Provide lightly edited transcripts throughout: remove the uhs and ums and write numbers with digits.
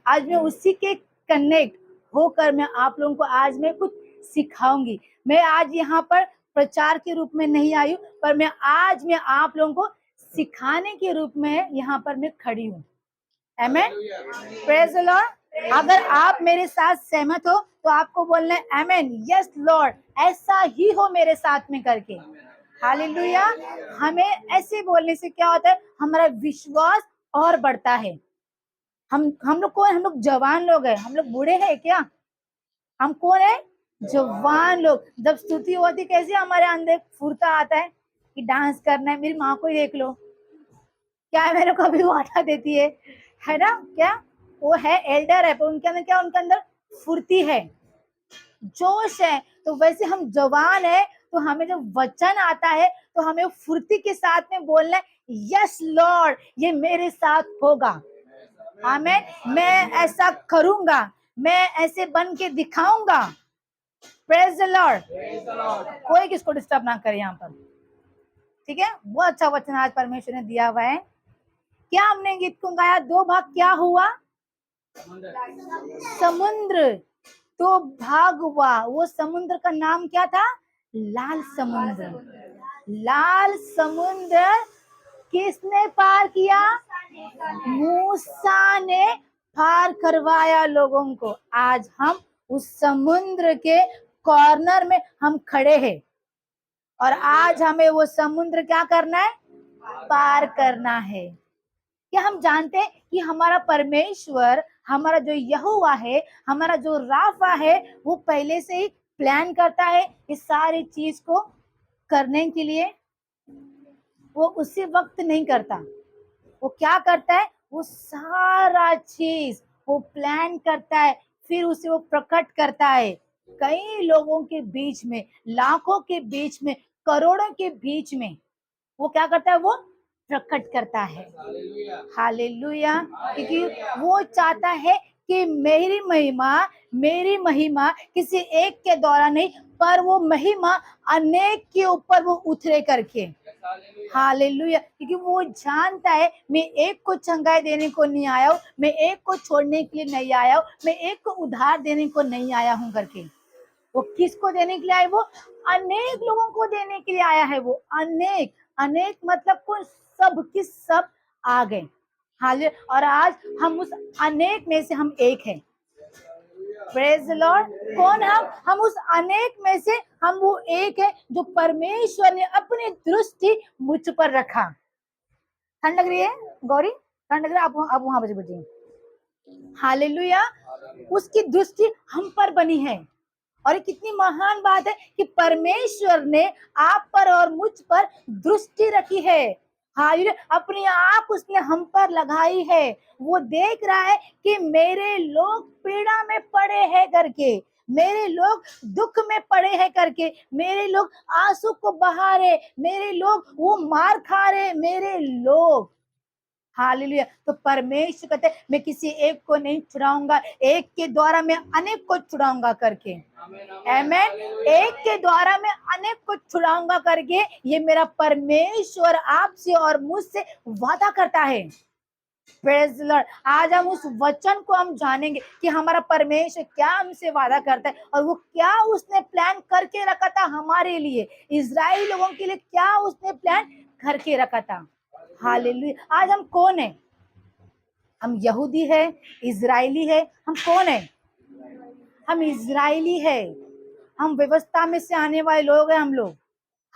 आज मैं उसी के कनेक्ट होकर मैं आप लोगों को आज मैं कुछ सिखाऊंगी। मैं आज यहाँ पर प्रचार के रूप में नहीं आई हूँ, पर मैं आप लोगों को सिखाने के रूप में यहाँ पर मैं खड़ी हूँ। आमेन, प्रेज द लॉर्ड। अगर आप मेरे साथ सहमत हो तो आपको बोलना है आमेन, यस लॉर्ड, ऐसा ही हो मेरे साथ में करके। हालेलुया। हमें ऐसे बोलने से क्या होता है, हमारा विश्वास और बढ़ता है। हम लोग कौन, हम लोग जवान लोग हैं, हम लोग बूढ़े हैं क्या? हम कौन है? जवान लोग। जब स्तुति होती कैसे हमारे अंदर फुर्ता आता है कि डांस करना है। मेरी माँ को ही देख लो, क्या है, मेरे को अभी वो हटा देती है ना? क्या वो है, एल्डर है, पर उनके अंदर क्या, उनके अंदर फुर्ती है, जोश है। तो वैसे हम जवान है, तो हमें जब वचन आता है तो हमें फुर्ती के साथ में बोलना है, यस लॉर्ड, ये मेरे साथ होगा। आमीन, मैं ऐसा करूंगा, मैं ऐसे बन के दिखाऊंगा। Praise the Lord. कोई किसको डिस्टर्ब ना करे यहाँ पर, ठीक है? वो अच्छा वचन आज परमेश्वर ने दिया हुआ है। क्या हमने गीत को गाया? 2 भाग क्या हुआ? समुद्र तो भाग हुआ। वो समुद्र का नाम क्या था? लाल समुद्र। लाल समुद्र किसने पार किया? मूसा ने पार करवाया लोगों को। आज हम उस समुद्र के कॉर्नर में हम खड़े हैं, और आज हमें वो समुद्र क्या करना है? पार करना है। क्या हम जानते हैं कि हमारा परमेश्वर, हमारा जो यहोवा है, हमारा जो राफा है, वो पहले से ही प्लान करता है इस सारी चीज को करने के लिए। वो उसी वक्त नहीं करता, वो क्या करता है? वो सारा चीज वो प्लान करता है, फिर उसे वो प्रकट करता है कई लोगों के बीच में, लाखों के बीच में, करोड़ों के बीच में। वो क्या करता है? वो प्रकट करता है। हालेलुया। क्योंकि वो चाहता है कि मेरी महिमा किसी एक के द्वारा नहीं, पर वो महिमा अनेक के ऊपर वो उतरे करके। हालेलुया। क्योंकि वो जानता है मैं एक को चंगाई देने को नहीं आया हूँ, मैं एक को छोड़ने के लिए नहीं आया हूँ, मैं एक को उधार देने को नहीं आया हूँ करके। वो किसको देने के लिए आया? वो अनेक लोगों को देने के लिए आया है। वो अनेक, अनेक मतलब कौन? सब की सब आ गए। हालेलुया। और आज हम उस अनेक में से हम एक हैं। Praise the Lord. कौन हम उस अनेक में से हम वो एक है जो परमेश्वर ने अपनी दृष्टि मुझ पर रखा। ठंड लग रही है गौरी? ठंड लग रहा है? आप वहां बजे बजे। हालेलुया। उसकी दृष्टि हम पर बनी है। और ये कितनी महान बात है कि परमेश्वर ने आप पर और मुझ पर दृष्टि रखी है। हालेलुया। अपनी आंख उसने हम पर लगाई है। वो देख रहा है कि मेरे लोग पीड़ा में पड़े हैं करके, मेरे लोग दुख में पड़े हैं करके, मेरे लोग आंसू को बहा रहे, मेरे लोग वो मार खा रहे, मेरे लोग। हालेलुया। तो परमेश्वर कहते हैं मैं किसी एक को नहीं छुड़ाऊंगा, एक के द्वारा मैं अनेक को छुड़ाऊंगा करके। आमेन। एक के द्वारा मैं अनेक को छुड़ाऊंगा करके ये मेरा परमेश्वर आपसे और मुझसे वादा करता है। Praise the Lord. आज हम उस वचन को हम जानेंगे कि हमारा परमेश्वर क्या हमसे वादा करता है, और वो क्या उसने प्लान करके रखा था हमारे लिए, इजराइल लोगों के लिए क्या उसने प्लान करके रखा था। हालेलुया। आज हम कौन है? हम यहूदी है, इजरायली है? हम कौन है? हम इजरायली है। हम व्यवस्था में से आने वाले लोग हैं हम लोग।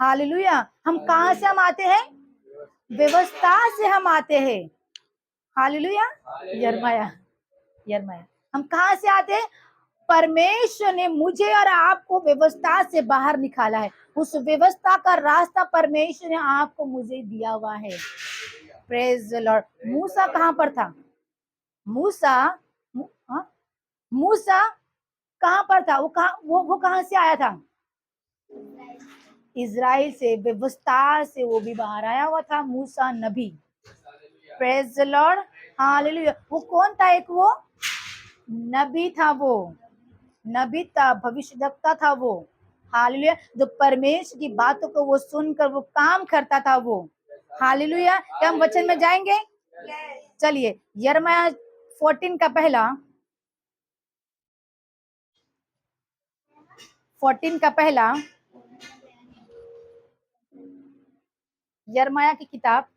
हालेलुया। हम कहाँ से हम आते हैं? व्यवस्था से हम आते हैं। हालेलुया। Jeremiah, Jeremiah. हम कहाँ से आते हैं? परमेश्वर ने मुझे और आपको व्यवस्था से बाहर निकाला है। उस व्यवस्था का रास्ता परमेश्वर ने आपको मुझे दिया हुआ है। Praise the Lord. मूसा कहाँ पर था? मूसा मूसा कहाँ पर था? वो कहाँ से आया था? इजराइल से, व्यवस्था से वो भी बाहर आया हुआ था। मूसा नबी। Praise the Lord. हालेलुया। वो कौन था? एक वो नबी था, वो नबी था, भविष्यवक्ता था वो। हालेलुया। जो परमेश्वर की बातों को वो सुनकर वो काम करता था वो। हालेलुया। क्या हम वचन में जाएंगे? चलिए, यिर्मयाह 14 का पहला, 14 का पहला, यिर्मयाह की किताब,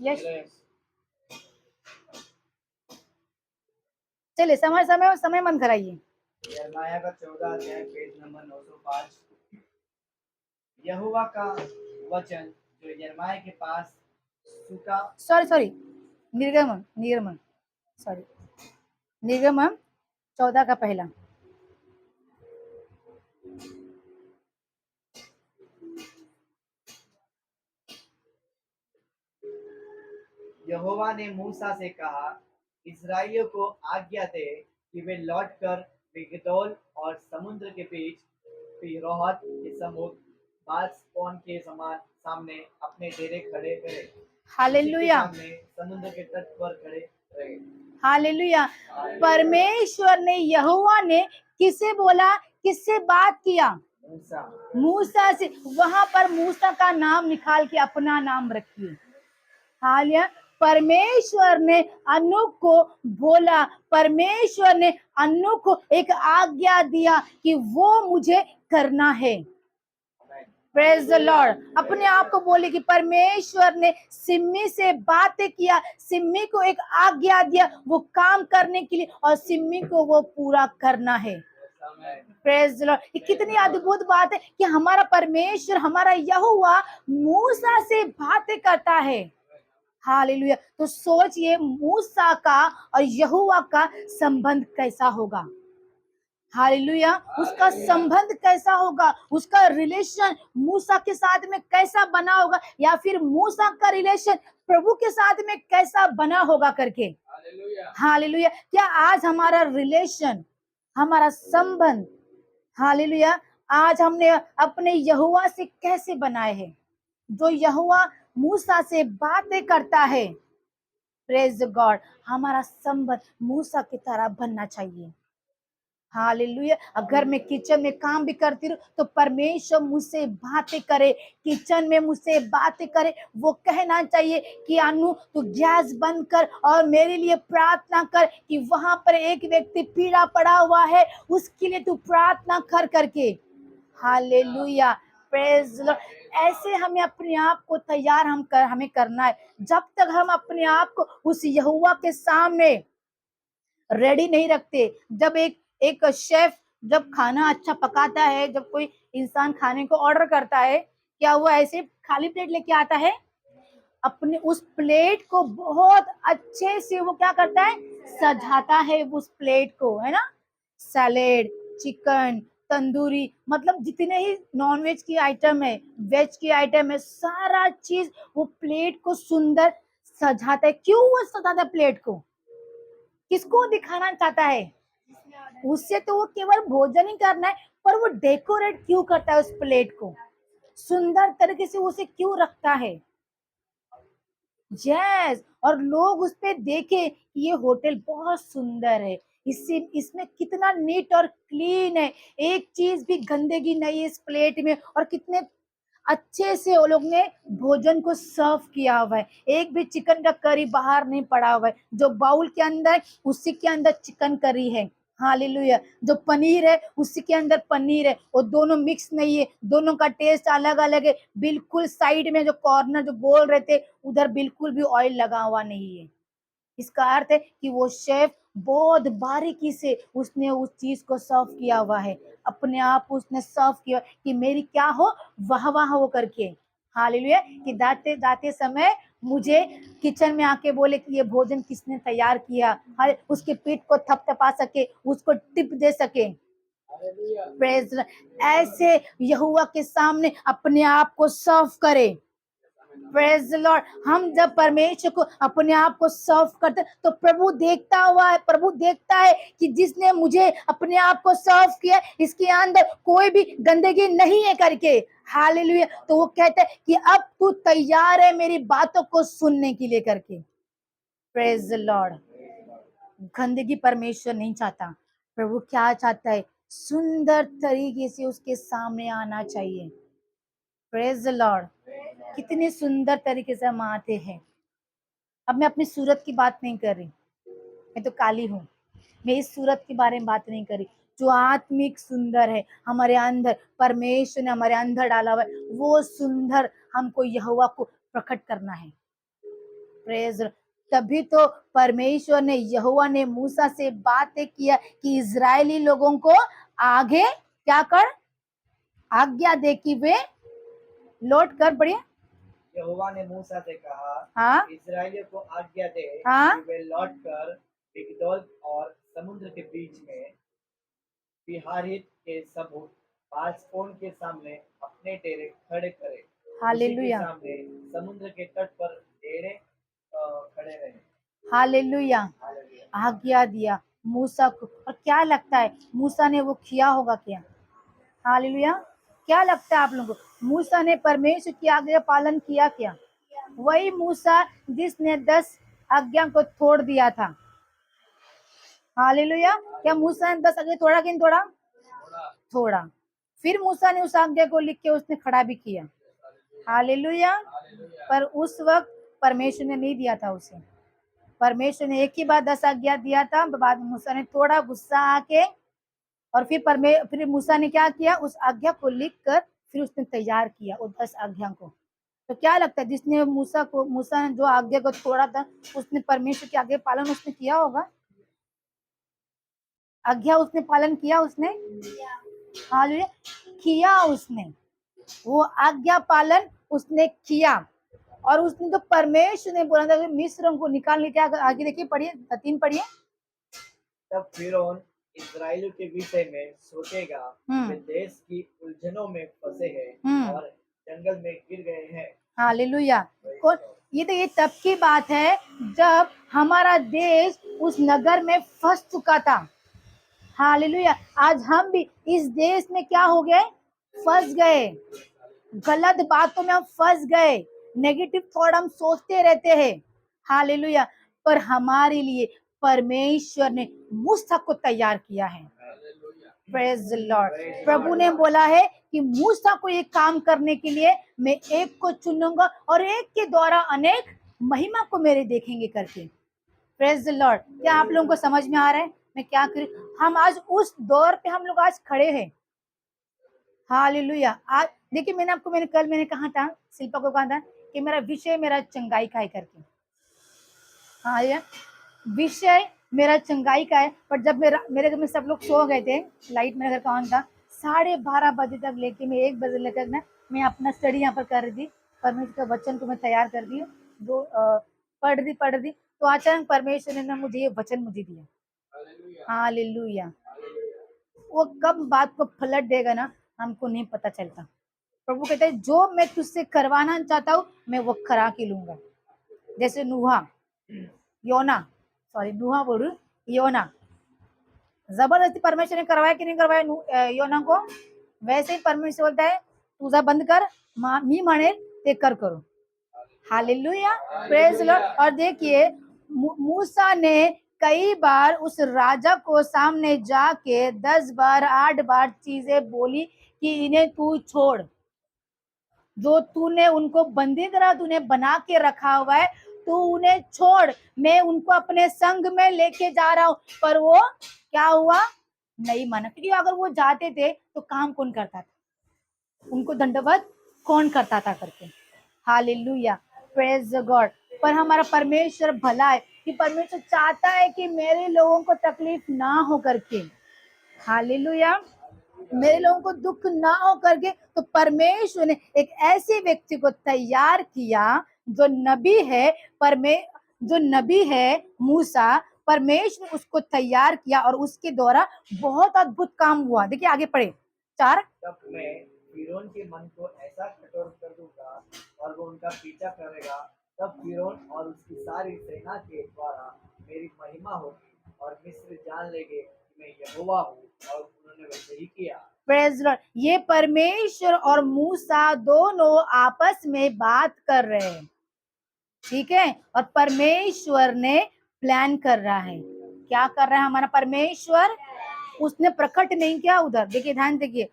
यस, चलिए समय समय समय बंद कराइए। यिर्मयाह का 14 अध्याय पेज नंबर 905। यहोवा का वचन जो यिर्मयाह के पास सूखा, सॉरी निर्गमन सॉरी निर्गमन 14 का पहला, यहोवा ने मूसा से कहा, इस्राएलियों को आज्ञा दे कि वे लौटकर मिग्दोल और समुद्र के बीच पीरोहत के सम्मुख बाल-स्पोन के समान सामने अपने डेरे खड़े करें। हालेलुया, समुद्र के तट पर खड़े रहे। हालेलुया। परमेश्वर ने, यहोवा ने किसे बोला, किससे बात किया? मूसा से। वहां पर मूसा का नाम निकाल के अपना नाम रखिए। हालेलुया। परमेश्वर ने अनूक को बोला, परमेश्वर ने अनूक को एक आज्ञा दिया कि वो मुझे करना है। Praise the Lord. अपने आप को बोले कि परमेश्वर ने सिम्मी से बातें किया, सिम्मी को एक आज्ञा दिया वो काम करने के लिए, और सिम्मी को वो पूरा करना है। Praise the Lord. ये कितनी अद्भुत बात है कि हमारा परमेश्वर, हमारा यहोवा मूसा से बातें करता है। हालेलुया। तो सोचिए मूसा का और यहोवा का संबंध कैसा होगा। हालेलुया। उसका संबंध कैसा होगा, उसका रिलेशन मूसा के साथ में कैसा बना होगा, या फिर मूसा का रिलेशन प्रभु के साथ में कैसा बना होगा करके। हालेलुया। क्या आज हमारा रिलेशन, हमारा संबंध, हालेलुया, आज हमने अपने यहोवा से कैसे बनाए हैं? जो यहोवा मूसा से बातें करता है, प्रेज गॉड, हमारा संबंध मूसा की तरह बनना चाहिए। हालेलुया। अगर मैं किचन में काम भी करती हूँ तो परमेश्वर मुझसे बातें करे, किचन में मुझसे बातें करे। वो कहना चाहिए कि अनु तू गैस बंद कर और मेरे लिए प्रार्थना कर कि वहां पर एक व्यक्ति पीड़ा पड़ा हुआ है, उसके लिए तू प्रार्थना कर करके। Hallelujah, praise Lord. ऐसे हमें अपने आप को तैयार हमें करना है। जब तक हम अपने आप को उस यहोवा के सामने रेडी नहीं रखते, जब एक शेफ जब खाना अच्छा पकाता है, जब कोई इंसान खाने को ऑर्डर करता है, क्या वो ऐसे खाली प्लेट लेके आता है? अपने उस प्लेट को बहुत अच्छे से वो क्या करता है, सजाता है उस प्लेट को, है ना। सैलेड, चिकन, तंदूरी, मतलब जितने ही नॉनवेज की आइटम है, वेज की आइटम है, सारा चीज वो प्लेट को सुंदर सजाता है। क्यों वो सजाता है प्लेट को? किसको दिखाना चाहता है? उससे तो वो केवल भोजन ही करना है, पर वो डेकोरेट क्यों करता है उस प्लेट को, सुंदर तरीके से उसे क्यों रखता है? यस, और लोग उस पे देखे कि ये होटल बहुत सुंदर है, इसमें कितना नीट और क्लीन है, एक चीज भी गंदगी नहीं है इस प्लेट में, और कितने अच्छे से वो लोग ने भोजन को सर्व किया हुआ है। एक भी चिकन का करी बाहर नहीं पड़ा हुआ है, जो बाउल के अंदर उसी के अंदर चिकन करी है। हालेलुया। जो पनीर है उसी के अंदर पनीर है, वो दोनों मिक्स नहीं है, दोनों का टेस्ट अलग अलग है। बिल्कुल साइड में जो कॉर्नर जो गोल रहते उधर बिल्कुल भी ऑयल लगा हुआ नहीं है। इसका अर्थ है कि वो शेफ बहुत बारीकी से उसने उस चीज को सर्व किया हुआ है, अपने आप उसने सर्व किया कि मेरी क्या हो, वाह वाह हो करके। हालेलुया। कि जाते जाते समय मुझे किचन में आके बोले कि ये भोजन किसने तैयार किया, हर उसके पीठ को थपथपा सके, उसको टिप दे सके। प्रेज। ऐसे यहोवा के सामने अपने आप को सर्व करे। Praise the Lord. हम जब परमेश्वर को अपने आप को सर्व करते तो प्रभु देखता है कि जिसने मुझे अपने आप को सर्व किया इसके अंदर कोई भी गंदगी नहीं है करके। हालेलुया। तो वो कहता है कि अब तू तैयार है मेरी बातों को सुनने के लिए करके। Praise the Lord. गंदगी परमेश्वर नहीं चाहता। प्रभु क्या चाहता है, सुंदर तरीके से उसके सामने आना चाहिए। Praise the Lord. कितने सुंदर तरीके से हम आते हैं। अब मैं अपनी सूरत की बात नहीं कर रही, मैं तो काली हूँ, मैं इस सूरत के बारे में बात नहीं करी। जो आत्मिक सुंदर है हमारे अंदर, परमेश्वर ने हमारे अंदर डाला हुआ है, वो सुंदर हमको यहोवा को प्रकट करना है। प्रेज। तभी तो परमेश्वर ने, यहोवा ने मूसा से बातें किया कि इजरायली लोगों को आगे क्या कर, आज्ञा दे कि वे लौट कर, बढ़िया, यहोवा ने मूसा से कहा, हाँ इस्राएलियों को आज्ञा दे हाँ, कि वे लौटकर मिग्दोल और समुद्र के बीच में पिहाहित के सबूत पासपोन के सामने अपने डेरे खड़े करे। उसी के हालेलुया, सामने समुद्र के तट पर डेरे खड़े रहे। हालेलुया। हालेलुया। आज्ञा दिया मूसा को, और क्या लगता है मूसा ने वो किया होगा क्या? हालेलुया। क्या लगता है आप लोगों को, मूसा ने परमेश्वर की आज्ञा पालन किया क्या? वही मूसा जिसने 10 आज्ञा को तोड़ दिया था। हालेलुया। क्या मूसा ने 10 आज्ञा तोड़ा कि नहीं तोड़ा? थोड़ा। फिर मूसा ने उस आज्ञा को लिख के उसने खड़ा भी किया। हालेलुया। पर उस वक्त परमेश्वर ने नहीं दिया था उसे। परमेश्वर ने एक ही बार 10 आज्ञा दिया था, बाद में मूसा ने थोड़ा गुस्सा आके, और फिर मूसा ने क्या किया, उस आज्ञा को लिख कर फिर उसने तैयार किया वो 10 आज्ञा को। तो क्या लगता है जिसने मूसा ने जो आज्ञा को तोड़ा था, उसने परमेश्वर की आज्ञा पालन उसने किया होगा? आज्ञा उसने पालन किया उसने? हालेलुया। किया उसने, वो आज्ञा पालन उसने किया। और उसने तो परमेश्वर ने बोला था कि मिस्र को निकालने के आगे देखिए, पढ़िए 3 पढ़िए। तब फिरौन इस्राएलियों के विषय में सोचेगा, वे देश की उलझनों में फंसे हैं और जंगल में गिर गए हैं। हालेलुया। कौन? ये तब की बात है जब हमारा देश उस नगर में फंस चुका था। हालेलुया। आज हम भी इस देश में क्या हो गए, फंस गए। गलत बातों में हम फंस गए, नेगेटिव थॉट हम सोचते रहते हैं। हालेलुया। पर हमारे लिए परमेश्वर ने मूसा को तैयार किया है। Praise the Lord. प्रभु ने बोला है कि मूसा को ये काम करने के लिए मैं एक को चुनूंगा और एक के द्वारा अनेक महिमा को मेरे देखेंगे करके। Praise the Lord. क्या आप लोगों को समझ में आ रहा है मैं क्या करूं? हम आज उस दौर पे हम लोग आज खड़े हैं। हालेलुया। आज देखिए, मैंने कहा था, शिल्पा को कहा था कि मेरा विषय मेरा चंगाई का है करके। हाँ, ये विषय मेरा चंगाई का है। पर जब मेरे घर में सब लोग सो गए थे, लाइट मेरे घर का ऑन था, 12:30 बजे तक लेके मैं 1 बजे तक ना मैं अपना स्टडी यहाँ पर कर रही थी। परमेश्वर का वचन को मैं तैयार कर दी, पढ़ दी। तो अचानक परमेश्वर ने ना मुझे ये वचन मुझे दिया। हालेलुया। वो कब बात को पलट देगा ना, हमको नहीं पता चलता। प्रभु कहते हैं जो मैं तुझसे करवाना चाहता हूँ मैं वो करा के लूंगा। जैसे नूहा बोलू, योना जबरदस्ती परमेश्वर ने करवाया कि नहीं करवाया योना को, वैसे ही परमेश्वर बोलता है तुझा बंद कर, मी माने ते करो। हालेलुया। Praise Lord. और देखिए मूसा ने कई बार उस राजा को सामने जाके 10 बार 8 बार चीजें बोली कि इन्हें तू छोड़, जो तूने उनको बंदी तरह तूने बना के रखा हुआ है, तू उन्हें छोड़, मैं उनको अपने संग में लेके जा रहा हूं। पर वो क्या हुआ, नहीं माना। क्योंकि अगर वो जाते थे तो काम कौन करता था, उनको दंडवत कौन करता था करके। हालेलुया। Praise God. पर हमारा परमेश्वर भला है कि परमेश्वर चाहता है कि मेरे लोगों को तकलीफ ना हो करके। हालेलुया। मेरे लोगों को दुख ना हो करके, तो परमेश्वर ने एक ऐसे व्यक्ति को तैयार किया जो नबी है, जो नबी है मूसा। परमेश्वर ने उसको तैयार किया और उसके द्वारा बहुत अद्भुत काम हुआ। देखिए आगे पढ़े 4। तब मैं फिरौन के मन को ऐसा कठोर कर दूंगा और वो उनका पीछा करेगा। तब फिरौन और उसकी सारी सेना के द्वारा मेरी महिमा होगी और मिस्र जान लेंगे कि मैं यहोवा हूँ, और उन्होंने वैसे ही किया। Praise Lord. ये परमेश्वर और मूसा दोनों आपस में बात कर रहे हैं, ठीक है, और परमेश्वर ने प्लान कर रहा है। क्या कर रहा है हमारा परमेश्वर? उसने प्रकट नहीं किया उधर, देखिए ध्यान देखिए,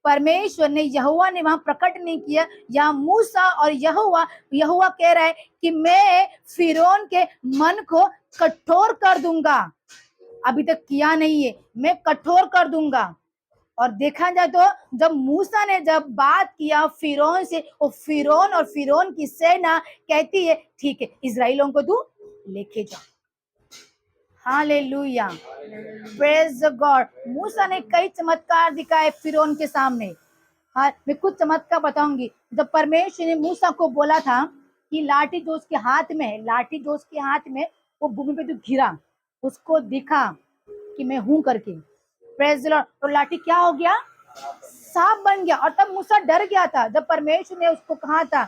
परमेश्वर ने, यहोवा ने वहां प्रकट नहीं किया। या मूसा और यहोवा यहोवा कह रहा है कि मैं फिरौन के मन को कठोर कर दूंगा। अभी तक किया नहीं है, मैं कठोर कर दूंगा। और देखा जाए तो जब मूसा ने जब बात किया फिरौन से, वो फिरौन और फिरौन की सेना कहती है ठीक है, इजराइलों को तू लेके जा। Hallelujah, praise God. मूसा ने कई चमत्कार दिखाए फिरौन के सामने। हाँ, मैं कुछ चमत्कार बताऊंगी। जब परमेश्वर ने मूसा को बोला था कि लाठी जो उसके हाथ में है, लाठी जो उसके हाथ में, वो भूमि पे तू गिरा, उसको दिखा कि मैं हूं करके। Praise the Lord. तो लाठी क्या हो गया? सांप बन गया। और तब मूसा डर गया था जब परमेश्वर ने उसको कहा था।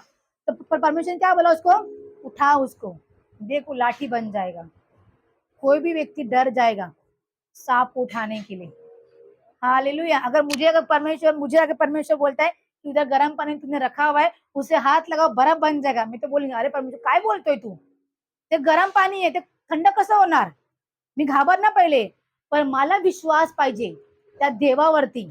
तो परमेश्वर ने क्या बोला उसको? उठा उसको, देखो लाठी बन जाएगा। कोई भी व्यक्ति डर जाएगा सांप को उठाने के लिए। हालेलुया। अगर परमेश्वर बोलता है कि उधर गर्म पानी तुमने रखा हुआ है, उसे हाथ लगाओ, बर्फ बन जाएगा, मैं तो बोलूंगी अरे परमेश्वर काय बोलतोय तू, ते गरम पाणी आहे, ते थंड कसं होणार? मी घाबरना पहिले, पण मला विश्वास पाहिजे त्या देवावरती।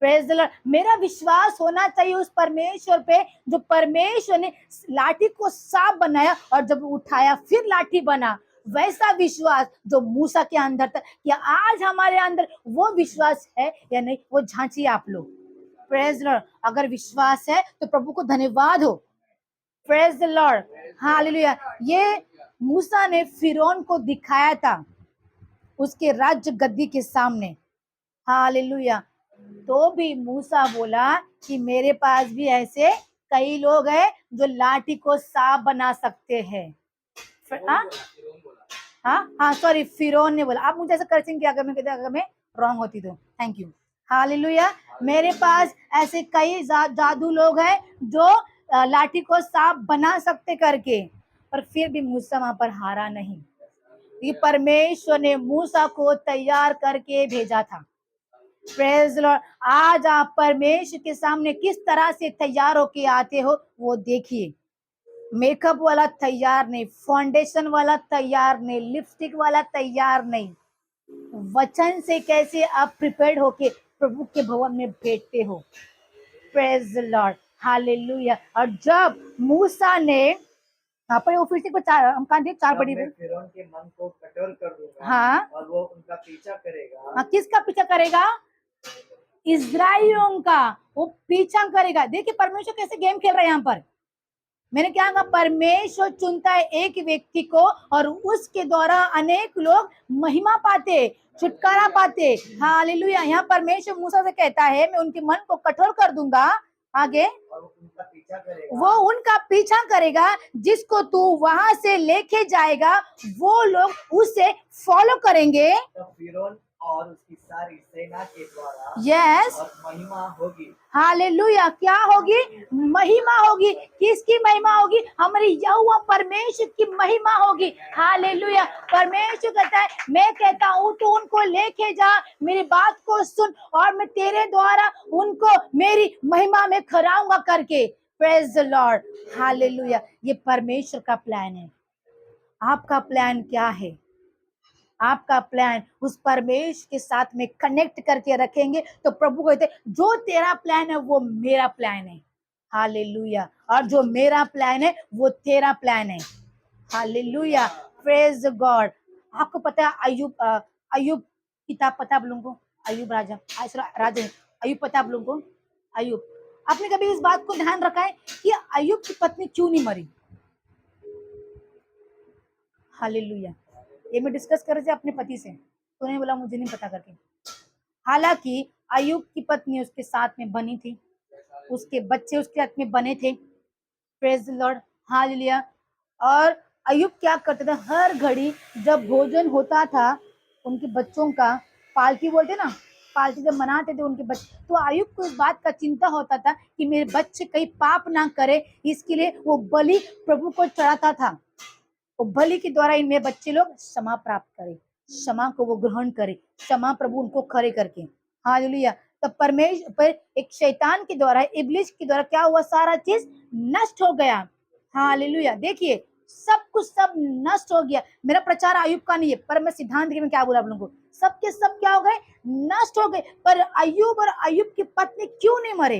Praise the Lord. मेरा विश्वास होना चाहिए उस परमेश्वर पे, जो परमेश्वर ने लाठी को सांप बनाया और जब उठाया फिर लाठी बना। वैसा विश्वास जो मूसा के अंदर था, क्या आज हमारे अंदर वो विश्वास है या नहीं? वो झांचिए आप लोग। Praise the Lord. अगर विश्वास है तो प्रभु को धन्यवाद हो। Praise the Lord, hallelujah. ये मूसा ने फिरौन को दिखाया था उसके राज्य गद्दी के सामने। हालेलुया। तो भी मूसा बोला कि मेरे पास भी ऐसे कई लोग हैं जो लाठी को सांप बना सकते हैं। हाँ सॉरी, फिरौन ने बोला। आप मुझे ऐसा करेक्शन किया अगर मैं रॉन्ग होती तो। Thank you. हालेलुया। मेरे पास ऐसे कई जादू लोग हैं जो लाठी को सांप बना सकते करके, पर फिर भी मूसा वहां पर हारा नहीं। ये परमेश्वर ने मूसा को तैयार करके भेजा था। Praise Lord. आज आप परमेश्वर के सामने किस तरह से तैयार होके आते हो वो देखिए। मेकअप वाला तैयार नहीं, फाउंडेशन वाला तैयार नहीं, लिपस्टिक वाला तैयार नहीं। वचन से कैसे आप प्रिपेयर्ड होके प्रभु के भवन में बैठते हो। Praise Lord, hallelujah. और जब मूसा ने पर वो फिर से हम कहा चार बड़ी फिरौन के मन को कठोर कर दूंगा। हाँ, और वो उनका पीछा करेगा। हाँ, किसका पीछा करेगा? इजराइलियों का वो पीछा करेगा। देखिए परमेश्वर कैसे गेम खेल रहा है यहाँ पर। मैंने क्या कहा? परमेश्वर चुनता है एक व्यक्ति को और उसके द्वारा अनेक लोग महिमा पाते, छुटकारा पाते। हालेलुया। यहाँ परमेश्वर मूसा से कहता है मैं उनके मन को कठोर कर दूंगा। आगे और वो उनका पीछा करेगा, जिसको तू वहां से लेके जाएगा वो लोग उसे फॉलो करेंगे। तो फिरौन और उसकी सारी सेना के द्वारा यस, और महिमा होगी। हालेलुया। क्या होगी? महिमा होगी। किसकी महिमा होगी? हमारी यहोवा परमेश्वर की महिमा होगी। हालेलुया। परमेश्वर कहता है मैं कहता हूँ तू उनको लेके जा, मेरी बात को सुन और मैं तेरे द्वारा उनको मेरी महिमा में खराऊंगा करके। Praise the Lord, hallelujah. ये परमेश्वर का प्लान है। आपका प्लान क्या है? आपका प्लान उस परमेश्वर के साथ में कनेक्ट करके रखेंगे तो प्रभु कहते जो तेरा प्लान है वो मेरा प्लान है। हालेलुया। और जो मेरा प्लान है वो तेरा प्लान है। Hallelujah, praise God. आपको पता है अयुब किताब पता आप लोगों को? अयुब राजा अयुब पता आप लोगों को? अयुब, आपने कभी इस बात को ध्यान रखा है कि अयुब की पत्नी क्यों नहीं मरी? हालेलुया। ये मैं डिस्कस कर रही थी अपने पति से, तो उन्होंने बोला मुझे नहीं पता करके। हालांकि अयुब की पत्नी उसके साथ में बनी थी, उसके बच्चे उसके साथ में बने थे। Praise the Lord, hallelujah. और अयुब क्या करता था? हर घड़ी जब भोजन होता था उनके बच्चों का, पालकी बोलते ना, पालकी जब मनाते थे उनके बच्चे, तो अयुब को इस बात का चिंता होता था कि मेरे बच्चे कहीं पाप ना करे, इसके लिए वो बलि प्रभु को चढ़ाता था। वो बलि के द्वारा इनमें बच्चे लोग क्षमा प्राप्त करें, क्षमा को वो ग्रहण करे, क्षमा प्रभु उनको खड़े करके। हालेलुया। तो परमेश्वर पर एक शैतान के द्वारा, इब्लिस के द्वारा क्या हुआ? सारा चीज नष्ट हो गया। हालेलुया। देखिए सब कुछ सब नष्ट हो गया। मेरा प्रचार अय्यूब का नहीं है, पर मैं सिद्धांत के में क्या बोला आप लोगों को, सबके सब क्या हो गए, नष्ट हो गए। पर अय्यूब और अय्यूब की पत्नी क्यों नहीं मरे?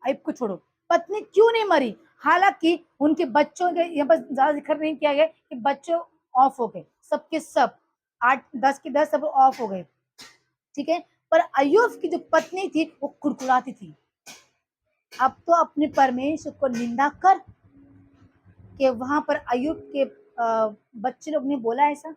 अय्यूब को छोड़ो, पत्नी क्यों नहीं मरी? हालांकि उनके बच्चों के यहाँ पर ज्यादा जिक्र नहीं किया गया कि बच्चों ऑफ हो गए, सबके सब 8-10 के 10 सब ऑफ हो गए, ठीक है। पर अय्यूब की जो पत्नी थी वो कुड़कुड़ाती थी। अब तो अपने परमेश्वर को निंदा कर कि वहां पर अय्यूब के बच्चे लोग ने बोला ऐसा,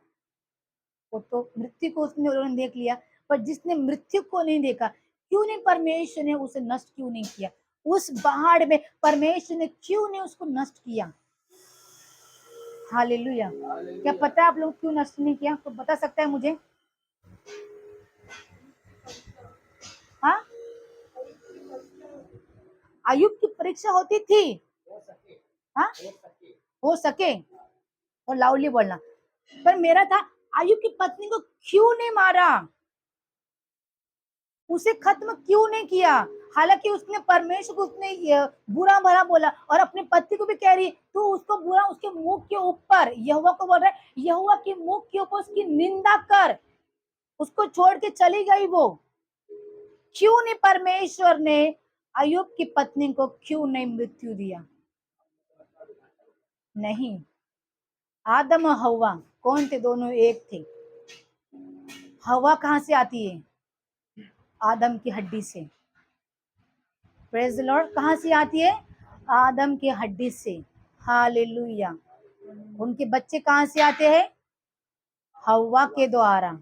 वो तो मृत्यु को उसने उन्होंने देख लिया, पर जिसने मृत्यु को नहीं देखा, क्यों नहीं परमेश्वर ने उसे नष्ट क्यों नहीं किया? उस पहाड़ में परमेश्वर ने क्यों नहीं उसको नष्ट किया? हालेलुया। क्या पता है आप लोग क्यों नष्ट नहीं किया? तो बता सकता है मुझे? हाँ, अय्यूब की परीक्षा होती थी। हाँ, हो सके और लाउडली बोलना। पर मेरा था, अय्यूब की पत्नी को क्यों नहीं मारा, उसे खत्म क्यों नहीं किया? हालांकि उसने परमेश्वर को उसने बुरा भला बोला, और अपने पति को भी कह रही तू उसको बुरा, उसके मुंह के ऊपर, यहोवा को बोल रहा है, यहोवा के मुंह के ऊपर उसकी निंदा कर, उसको छोड़ के चली गई वो। क्यों नहीं परमेश्वर ने अय्यूब की पत्नी को क्यों नहीं मृत्यु दिया? नहीं, आदम और हवा कौन थे? दोनों एक थे। हवा कहां से आती है? आदम की हड्डी से। Praise the Lord. कहां से आती है? आदम की हड्डी से। हालेलुया। उनके बच्चे कहां से आते हैं? हवा के द्वारा।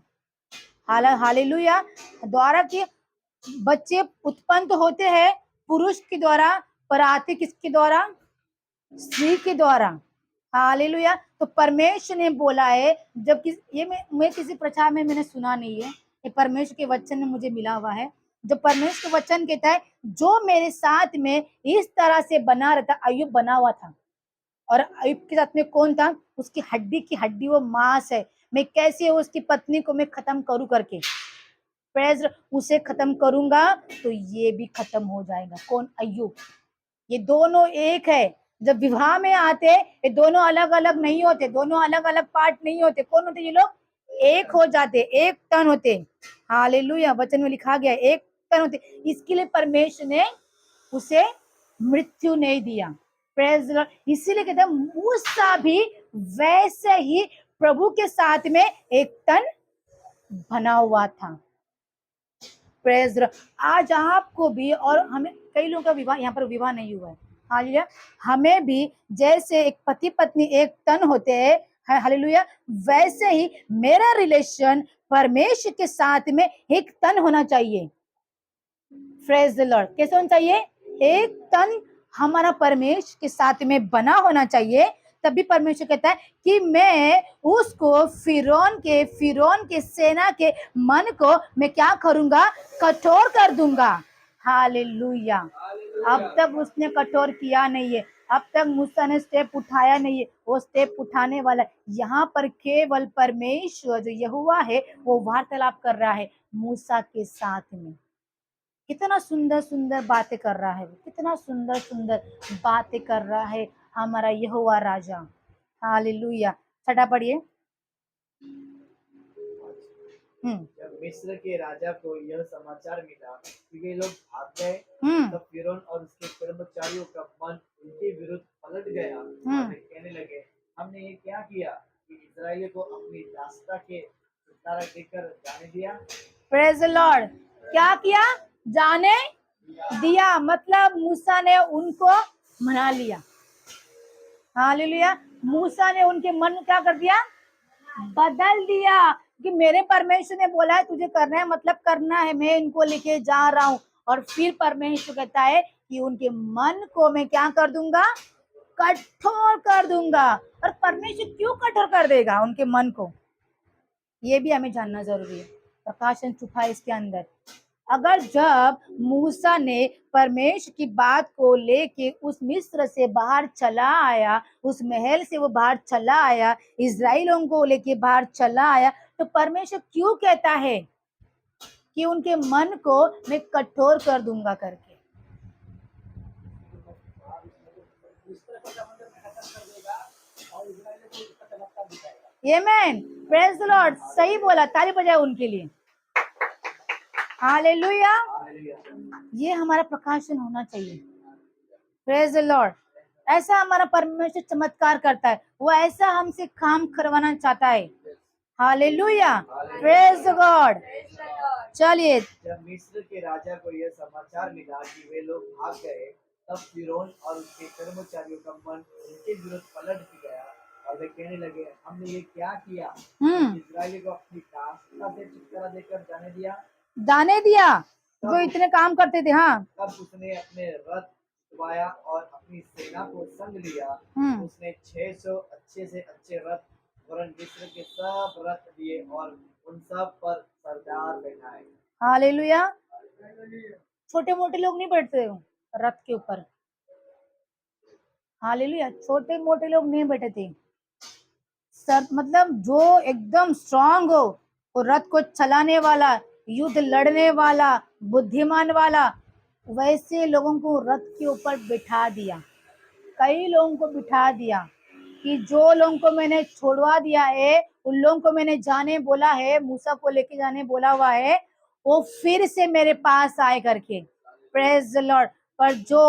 हालेलुया। द्वारा के बच्चे उत्पन्न तो होते हैं पुरुष के द्वारा, पर आते किसके द्वारा? स्त्री के द्वारा। हालेलुया। तो परमेश्वर ने बोला है, जब ये मैं किसी प्रचार में मैंने सुना नहीं है, ये परमेश्वर के वचन में मुझे मिला हुआ है। जब परमेश्वर का वचन कहता है, जो मेरे साथ में इस तरह से बना रहता, अय्यूब बना हुआ था, और अय्यूब के साथ में कौन था? उसकी हड्डी की हड्डी, वो मांस है। मैं कैसे उसकी पत्नी को मैं खत्म करूं करके, प्रेज, उसे खत्म करूंगा तो ये भी खत्म हो जाएगा। कौन? अय्यूब। ये दोनों एक है। जब विवाह में आते, ये दोनों अलग अलग नहीं होते, दोनों अलग अलग पार्ट नहीं होते। कौन होते ये लोग? एक हो जाते, एक तन होते। हालेलुया। वचन में लिखा गया एक तन होते। इसके लिए परमेश्वर ने उसे मृत्यु नहीं दिया। Praise the Lord. इसीलिए कहते हैं मूसा भी वैसे ही प्रभु के साथ में एक तन बना हुआ था। Praise the Lord. आज आपको भी और हमें, कई लोगों का विवाह, यहाँ पर विवाह नहीं हुआ है, हालेलुया, हमें भी जैसे एक पति पत्नी एक तन होते हैं, हालेलुया, वैसे ही मेरा रिलेशन परमेश्वर के साथ में एक तन होना चाहिए। Praise the Lord. कैसे होना चाहिए? एक तन हमारा परमेश्वर के साथ में बना होना चाहिए। तभी परमेश्वर कहता है कि मैं उसको फिरौन के सेना के मन को मैं क्या करूंगा? कठोर कर दूंगा। हालेलुया। अब तक उसने कठोर किया नहीं है, अब तक मूसा ने स्टेप उठाया नहीं है, वो स्टेप उठाने वाला है। यहाँ पर केवल परमेश्वर जो यहोवा है वो वार्तालाप कर रहा है मूसा के साथ में। कितना सुंदर सुंदर बातें कर रहा है, कितना सुंदर सुंदर बातें कर रहा है हमारा यहोवा राजा। हालेलुया। छठा पढ़िए। जब मिस्र के राजा को यह समाचार मिला कि वे लोग भाग गए, तब फिरौन और उसके कर्मचारियों का मन उनके विरुद्ध पलट गया और वे कहने लगे, हमने ये क्या किया कि इस्राएलियों को अपनी दासता के छुटकारा देकर जाने दिया? Praise the Lord. क्या किया? जाने दिया। मतलब मूसा ने उनको मना लिया। हालेलुया। मूसा ने उनके मन में क्या कर दिया? बदल दिया कि मेरे परमेश्वर ने बोला है तुझे करना है, मतलब करना है, मैं इनको लेके जा रहा हूं। और फिर परमेश्वर कहता है कि उनके मन को मैं क्या कर दूंगा? कठोर कर दूंगा। और परमेश्वर क्यों कठोर कर देगा उनके मन को? ये भी हमें जानना जरूरी है। प्रकाशन छुपा है इसके अंदर। अगर जब मूसा ने परमेश्वर की बात को लेके उस मिस्र से बाहर चला आया, उस महल से वो बाहर चला आया, इस्राएलियों को लेके बाहर चला आया, तो परमेश्वर क्यों कहता है कि उनके मन को मैं कठोर कर दूंगा करके? आमेन, प्रेज द लॉर्ड। सही बोला, ताली बजाए उनके लिए। हालेलुया। ये हमारा प्रकाशन होना चाहिए। Praise the Lord. ऐसा हमारा परमेश्वर चमत्कार करता है, वो ऐसा हमसे काम करवाना चाहता है। Hallelujah, praise God. चलिए, जब मिस्र के राजा को यह समाचार मिला कि वे लोग भाग गए, तब फिरौन और उसके कर्मचारियों का मन उनके विरुद्ध पलट गया और वे कहने लगे, हमने ये क्या किया? इस्राएली को अपनी दासता से छुटकारा देकर जाने दिया। दाने दिया जो इतने काम करते थे। हाँ, तब उसने अपने रथ छुड़वाया और अपनी सेना को संग लिया। उसने 600 अच्छे से अच्छे रथ वरन मिस्र के सब रथ लिए और उन सब पर सरदार बैठाए। हालेलुया। छोटे मोटे लोग नहीं बैठते हो रथ के ऊपर। हालेलुया, छोटे मोटे लोग नहीं बैठे थे। सर मतलब जो एकदम स्ट्रांग हो, वो रथ को चलाने वाला, युद्ध लड़ने वाला, बुद्धिमान वाला, वैसे लोगों को रथ के ऊपर बिठा दिया। कई लोगों को बिठा दिया कि जो लोगों को मैंने छोड़वा दिया है, उन लोगों को मैंने जाने बोला है, मूसा को लेके जाने बोला हुआ है, वो फिर से मेरे पास आए करके। Praise the Lord. पर जो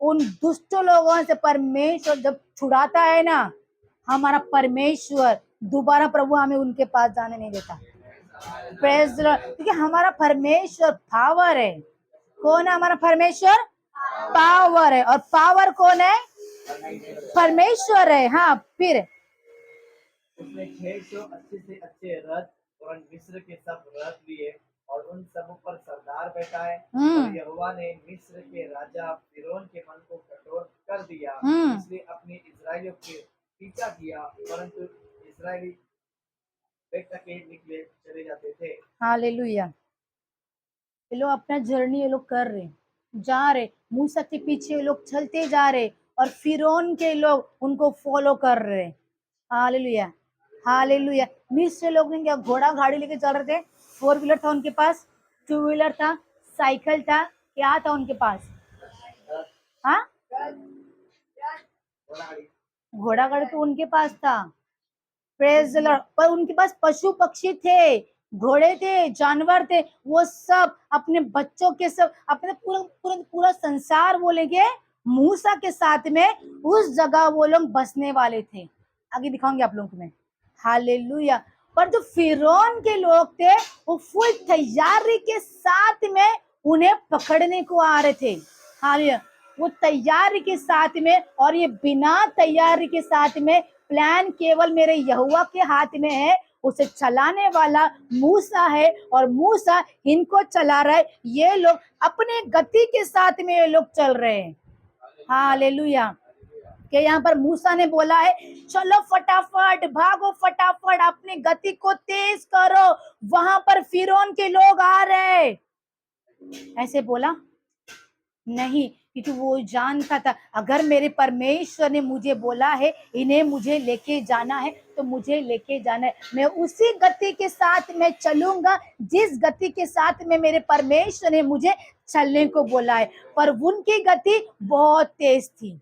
उन दुष्ट लोगों से परमेश्वर जब छुड़ाता है ना, हमारा परमेश्वर दोबारा प्रभु हमें उनके पास जाने नहीं देता। Praise the Lord. क्योंकि हमारा परमेश्वर पावर है। कौन है हमारा परमेश्वर? पावर है। और पावर कौन है? परमेश्वर है। हाँ, फिर उसने 600 अच्छे से अच्छे रथ और मिस्र के सब रथ लिए और उन सब पर सरदार बैठाए। और यहोवा ने मिस्र के राजा फिरौन के मन को कठोर कर दिया, इसलिए अपने इस्राएलियों के पीछा किया, परंतु इस्राएली बेटके निकले चले जाते थे। हालेलुया। ये लोग अपना जर्नी ये लोग कर रहे, जा रहे, मूसा के पीछे ये लोग चलते जा रहे, और फिरौन के लोग उनको फॉलो कर रहे। Hallelujah, hallelujah. मिस्र लोग ने क्या घोड़ा गाड़ी लेके चल रहे थे? 4 व्हीलर था उनके पास, 2 व्हीलर था, साइकिल था, क्या था उनके पास? हाँ, घोड़ा गाड़ी तो उनके पास था। Praise the Lord. पर उनके पास पशु पक्षी थे, घोड़े थे, जानवर थे, वो सब अपने बच्चों के सब अपने पूरा पूरा पूरा संसार वो लेके मूसा के साथ में उस जगह वो लोग बसने वाले थे। आगे दिखाऊंगी आप लोगों को मैं। हालेलुया। पर जो फिरौन के लोग थे, वो फुल तैयारी के साथ में उन्हें पकड़ने को आ रहे थे। हालेलुया। वो तैयारी के साथ में, और ये बिना तैयारी के साथ में, प्लान केवल मेरे यहोवा के हाथ में है, उसे चलाने वाला मूसा है, और मूसा इनको चला रहा है। ये लोग अपने गति के साथ में ये लोग चल रहे हैं। हालेलुया। कि यहाँ पर मूसा ने बोला है, चलो फटाफट भागो, फटाफट अपनी गति को तेज करो, वहां पर फिरौन के लोग आ रहे। ऐसे बोला नहीं, क्योंकि वो जानता था अगर मेरे परमेश्वर ने मुझे बोला है इन्हें मुझे लेके जाना है, तो मुझे लेके जाना है। मैं उसी गति के साथ मैं चलूंगा जिस गति के साथ में मेरे परमेश्वर ने मुझे चलने को बोला है। पर उनकी गति बहुत तेज थी।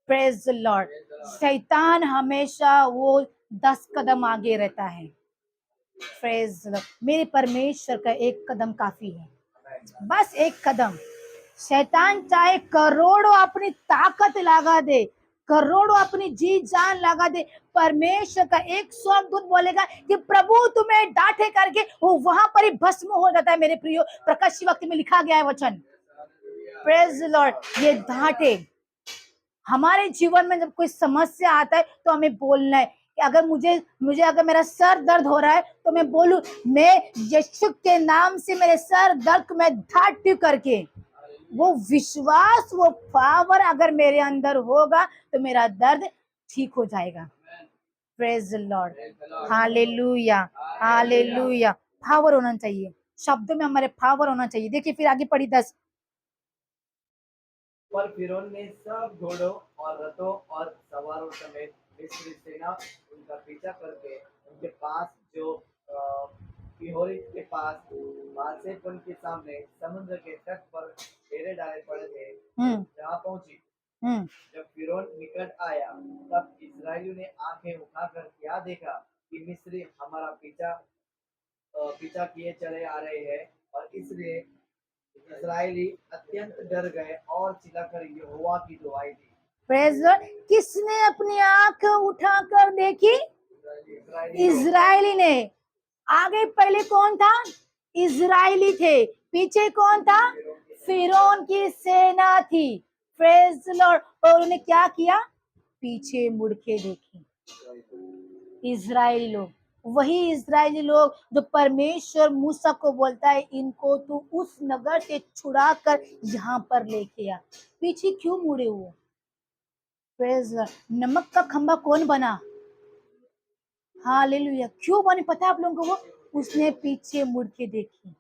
Praise the Lord. शैतान हमेशा वो 10 कदम आगे रहता है। Praise the Lord. मेरे परमेश्वर का एक कदम काफी है, बस एक कदम। शैतान चाहे करोड़ों अपनी ताकत लगा दे, करोड़ों अपनी जी जान लगा दे, परमेश्वर का एक स्वर्गदूत बोलेगा कि प्रभु तुम्हें डांटे करके, वो वहां पर ही भस्म हो जाता है। मेरे प्रियो, प्रकाशित वक्त में लिखा गया है वचन। Praise the Lord. ये डांटे हमारे जीवन में जब कोई समस्या आता है तो हमें बोलना है कि अगर मुझे मुझे अगर मेरा सर दर्द हो रहा है तो मैं बोलूं, मैं यीशु के नाम से मेरे सर दर्द को मैं ढाटू करके, वो विश्वास, वो पावर अगर मेरे अंदर होगा तो मेरा दर्द ठीक हो जाएगा। Praise the Lord. Hallelujah, hallelujah. Power होना चाहिए, शब्दों में हमारे पावर होना चाहिए। देखिए फिर आगे पढ़ी 10। पर फिरौन ने सब घोड़ों और रथों और सवारों समेत मिस्री सेना उनका पीछा करके उनके पास जो पीहोरी के पास बालसेपुल के सामने समुद्र के तट पर डेरे डाले पड़े थे, जहाँ पहुंची। जब फिरौन निकट आया, तब इस्राएलियों ने आंखें उठाकर क्या देखा कि मिस्री हमारा पीछा किए चले आ रहे हैं, और इसलिए इस्राएली अत्यंत डर गए और चिल्लाकर यहोवा की दुहाई दी। Praise Lord. किसने अपनी आंख उठाकर देखी? इस्राएली इजरायली ने। आगे पहले कौन था? इजरायली थे। पीछे कौन था? फिरौन की सेना थी। Praise Lord. और उन्होंने क्या किया? पीछे मुड़ के देखे। इजरायली लोग, वही इजरायली लोग जो परमेश्वर मूसा को बोलता है इनको तू उस नगर से छुड़ा कर यहाँ पर लेके आ। पीछे क्यों मुड़े वो? Praise Lord. नमक का खंबा कौन बना? हालेलुया। क्यों बने पता है आप लोगों को? वो उसने पीछे मुड़ के देखी।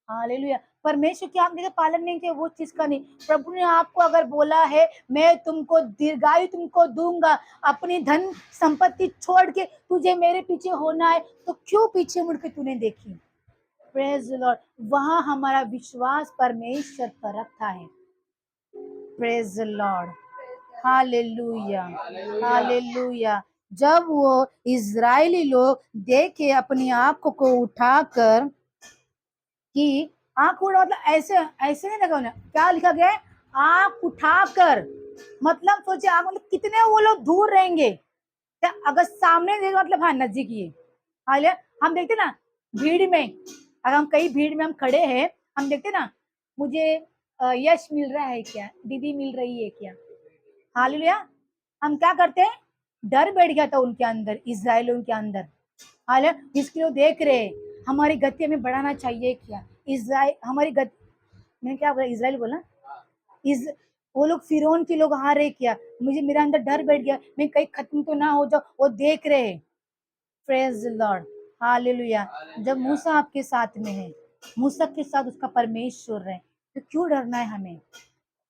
हालेलुया। परमेश्वर की आज्ञा का पालन नहीं किया, वो चीज का नहीं। प्रभु ने आपको अगर बोला है मैं तुमको दीर्घायु तुमको दूंगा, अपनी धन संपत्ति छोड़ के तुझे मेरे पीछे होना है, तो क्यों पीछे मुड़ के तूने देखी? Praise Lord. वहां हमारा विश्वास परमेश्वर पर रखा है। Praise Lord. हालेलुया। हालेलुया। जब वो इजरायली लोग देखे अपनी आंखों को उठाकर, कि आंख उठा मतलब ऐसे ऐसे नहीं लगा उन्हें, क्या लिखा गया है? आंख उठाकर। मतलब सोचे आंख मतलब कितने वो लोग दूर रहेंगे? क्या अगर सामने देखे मतलब हाँ नजदीक ही है। हालेलुया। हम देखते ना भीड़ में, अगर हम कई भीड़ में हम खड़े हैं, हम देखते ना मुझे यश मिल रहा है क्या, दीदी मिल रही है क्या? हालेलुया। हम क्या करते हैं? डर बैठ गया था उनके अंदर, इजराइलियों के अंदर। हालेलुया। इसके लिए देख रहे हैं, हमारी गति हमें बढ़ाना चाहिए क्या? इजराइल हमारी गति, मैंने क्या बोला? इजराइल बोला। इस वो लोग फिरौन के लोग आ रहे क्या? मुझे मेरा अंदर डर बैठ गया, मैं कहीं खत्म तो ना हो जाओ। वो देख रहे हैं। Praise Lord. हालेलुया। जब मूसा आपके साथ में है, मूसा के साथ उसका परमेश्वर है, तो क्यों डरना है हमें?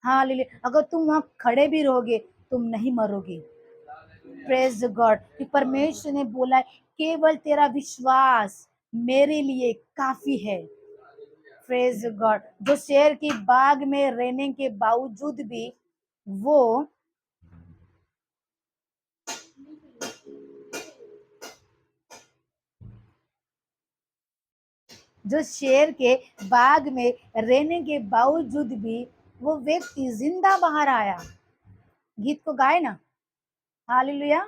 हालेलुया। अगर तुम वहां खड़े भी रहोगे तुम नहीं मरोगे। Praise God. कि परमेश्वर ने बोला है केवल तेरा विश्वास मेरे लिए काफी है। Praise God. जो शेर की बाग में रहने के बावजूद भी वो जो शेर के बाग में रहने के बावजूद भी वो व्यक्ति जिंदा बाहर आया। गीत को गाए ना। हालेलुया।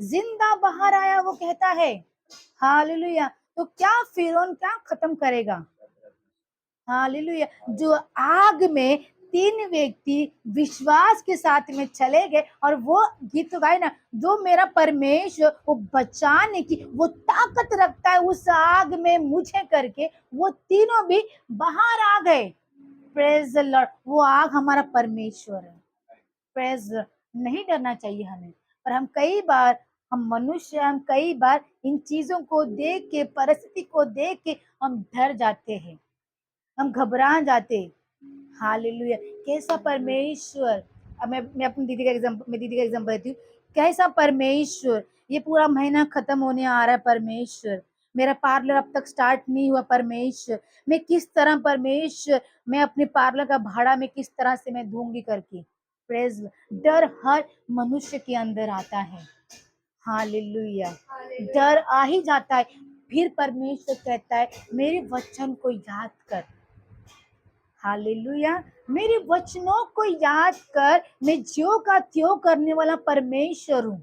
जिंदा बाहर आया, वो कहता है। हालेलुया। तो क्या फिरौन क्या खत्म करेगा? हालेलुया। जो आग में 3 व्यक्ति विश्वास के साथ में चले गए, और वो गीत तो गाए ना, जो मेरा परमेश्वर वो बचाने की वो ताकत रखता है उस आग में मुझे करके, वो तीनों भी बाहर आ गए। Praise the Lord. वो आग हमारा परमेश्वर है। प्रेज। नहीं डरना चाहिए हमें। पर हम कई बार, हम मनुष्य, हम कई बार इन चीजों को देख के, परिस्थिति को देख के हम डर जाते हैं, हम घबरा जाते। हालेलुया। कैसा परमेश्वर। अब मैं अपनी दीदी का एग्जांपल, मैं दीदी का एग्जांपल देती हूँ। कैसा परमेश्वर। ये पूरा महीना खत्म होने आ रहा है परमेश्वर, मेरा पार्लर अब तक स्टार्ट नहीं हुआ परमेश्वर, मैं किस तरह परमेश्वर, मैं अपने पार्लर का भाड़ा मैं किस तरह से मैं दूंगी करके। प्रेज। डर हर मनुष्य के अंदर आता है। हालेलुया। डर आ ही जाता है। फिर परमेश्वर कहता है मेरे वचन को याद कर। हालेलुया। मेरे वचनों को याद कर, मैं ज्यों का त्यों करने वाला परमेश्वर हूँ।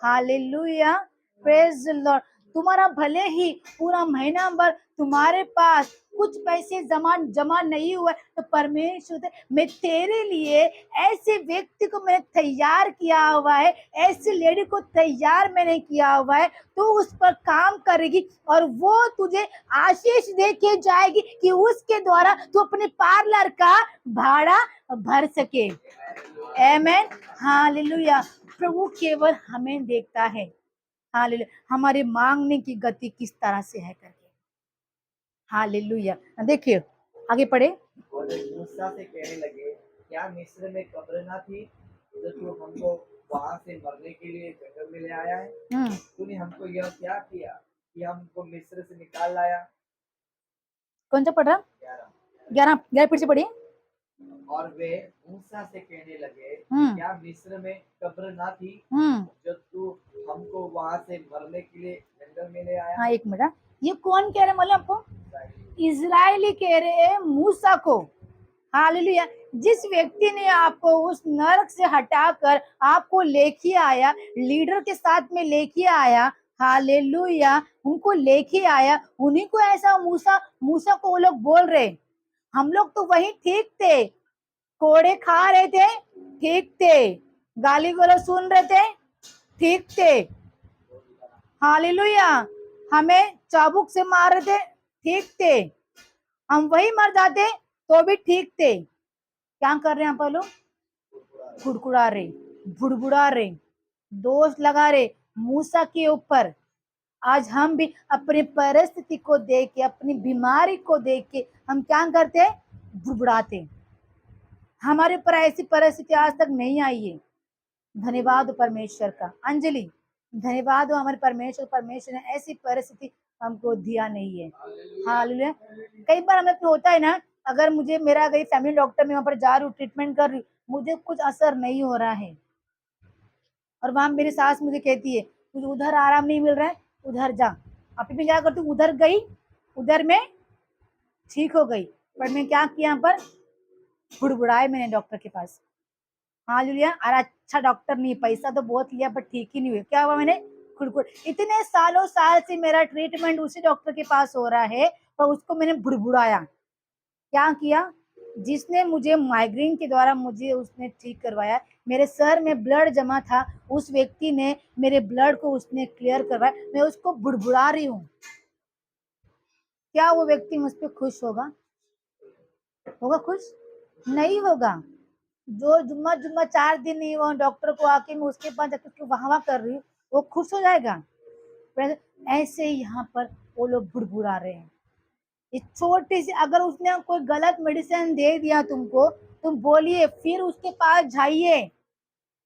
हालेलुया। Praise the Lord. तुम्हारा भले ही पूरा महीना भर तुम्हारे पास कुछ पैसे जमा नहीं हुआ, तो परमेश्वर मैं तेरे लिए ऐसे व्यक्ति को मैंने तैयार किया हुआ है, ऐसी लेडी को तैयार मैंने किया हुआ है, तो उस पर काम करेगी और वो तुझे आशीष दे के जाएगी कि उसके द्वारा तू अपने पार्लर का भाड़ा भर सके। आमेन। हालेलुया। प्रभु केवल हमें देखता है। हालेलुया। हमारे मांगने की गति किस तरह से है करके। हालेलुया। देखिए आगे पढ़े। और वे मूसा से कहने लगे, क्या मिस्र में कब्र ना थी जो तू हमको वहां से मरने के लिए जंगल में ले आया है? तूने हमको यह क्या किया कि हमको मिस्र से निकाल लाया? कौन सा पढ़ रहा? 11। 11 फिर से पढ़िए। और वे मूसा से कहने लगे, हम्म। क्या मिस्र में कब्र ना थी हम्म। जो तू हमको वहां से मरने के लिए जंगल में ले आया। हाँ एक मिनट, ये कौन कह रहे मालूम आपको? इस्राएली। इजरायली कह रहे हैं मूसा को। हालेलुया। जिस व्यक्ति ने आपको उस नरक से हटाकर आपको लेके आया, लीडर के साथ में लेके आया, हालेलुया, उनको लेके आया, उन्हीं को ऐसा मूसा मूसा को वो लोग बोल रहे। हम लोग तो वही ठीक थे, कोड़े खा रहे थे, ठीक थे, गाली गलौज सुन रहे थे, ठीक थे, हालेलुया, हमें चाबुक से मार रहे थे, ठीक थे, हम वही मर जाते तो भी ठीक थे। क्या कर रहे हैं आप लोग? कुड़कुड़ा रहे, बुड़बुड़ा रहे, दोष लगा रहे मूसा के ऊपर। आज हम भी अपनी परिस्थिति को देख के, अपनी बीमारी को देख के हम क्या करते? बुड़बुड़ाते। हमारे ऊपर ऐसी परिस्थिति आज तक नहीं आई है। धन्यवाद हो परमेश्वर का। अंजलि, धन्यवाद हो हमारे परमेश्वर, परमेश्वर ने ऐसी परिस्थिति हमको दिया नहीं है। हालेलुया। कई बार हमें होता है ना, अगर मुझे मेरा गई फैमिली डॉक्टर में वहां पर जा रही हूँ, ट्रीटमेंट कर रही हूँ, मुझे कुछ असर नहीं हो रहा है, और वहां मेरी सास मुझे कहती है तुझे उधर आराम नहीं मिल रहा है, उधर जा। अभी मैं क्या करती हूँ, उधर गई, उधर में ठीक हो गई, पर मैं क्या किया, यहाँ पर बुड़बुड़ाए मैंने डॉक्टर के पास। हालेलुया। और अच्छा डॉक्टर नहीं, पैसा तो बहुत लिया पर ठीक ही नहीं हुआ। क्या हुआ, मैंने खुड़खुड़, इतने सालों साल से मेरा ट्रीटमेंट उसी डॉक्टर के पास हो रहा है, पर उसको मैंने बुड़बुड़ाया। क्या किया? जिसने मुझे माइग्रेन के द्वारा मुझे उसने ठीक करवाया, मेरे सर में ब्लड जमा था, उस व्यक्ति ने मेरे ब्लड को उसने क्लियर करवाया, मैं उसको बुड़बुड़ा रही हूँ। क्या वो व्यक्ति मुझ पर खुश होगा? होगा खुश? नहीं होगा। जो जुम्मा जुम्मा 4 दिन नहीं हुआ डॉक्टर को आके मैं उसके पास जाकर उसको वाह कर रही हूँ, वो खुश हो जाएगा? ऐसे ही यहाँ पर वो लोग बुड़बुड़ा रहे हैं। इस छोटी सी, अगर उसने कोई गलत मेडिसिन दे दिया तुमको, तुम बोलिए, फिर उसके पास जाइए,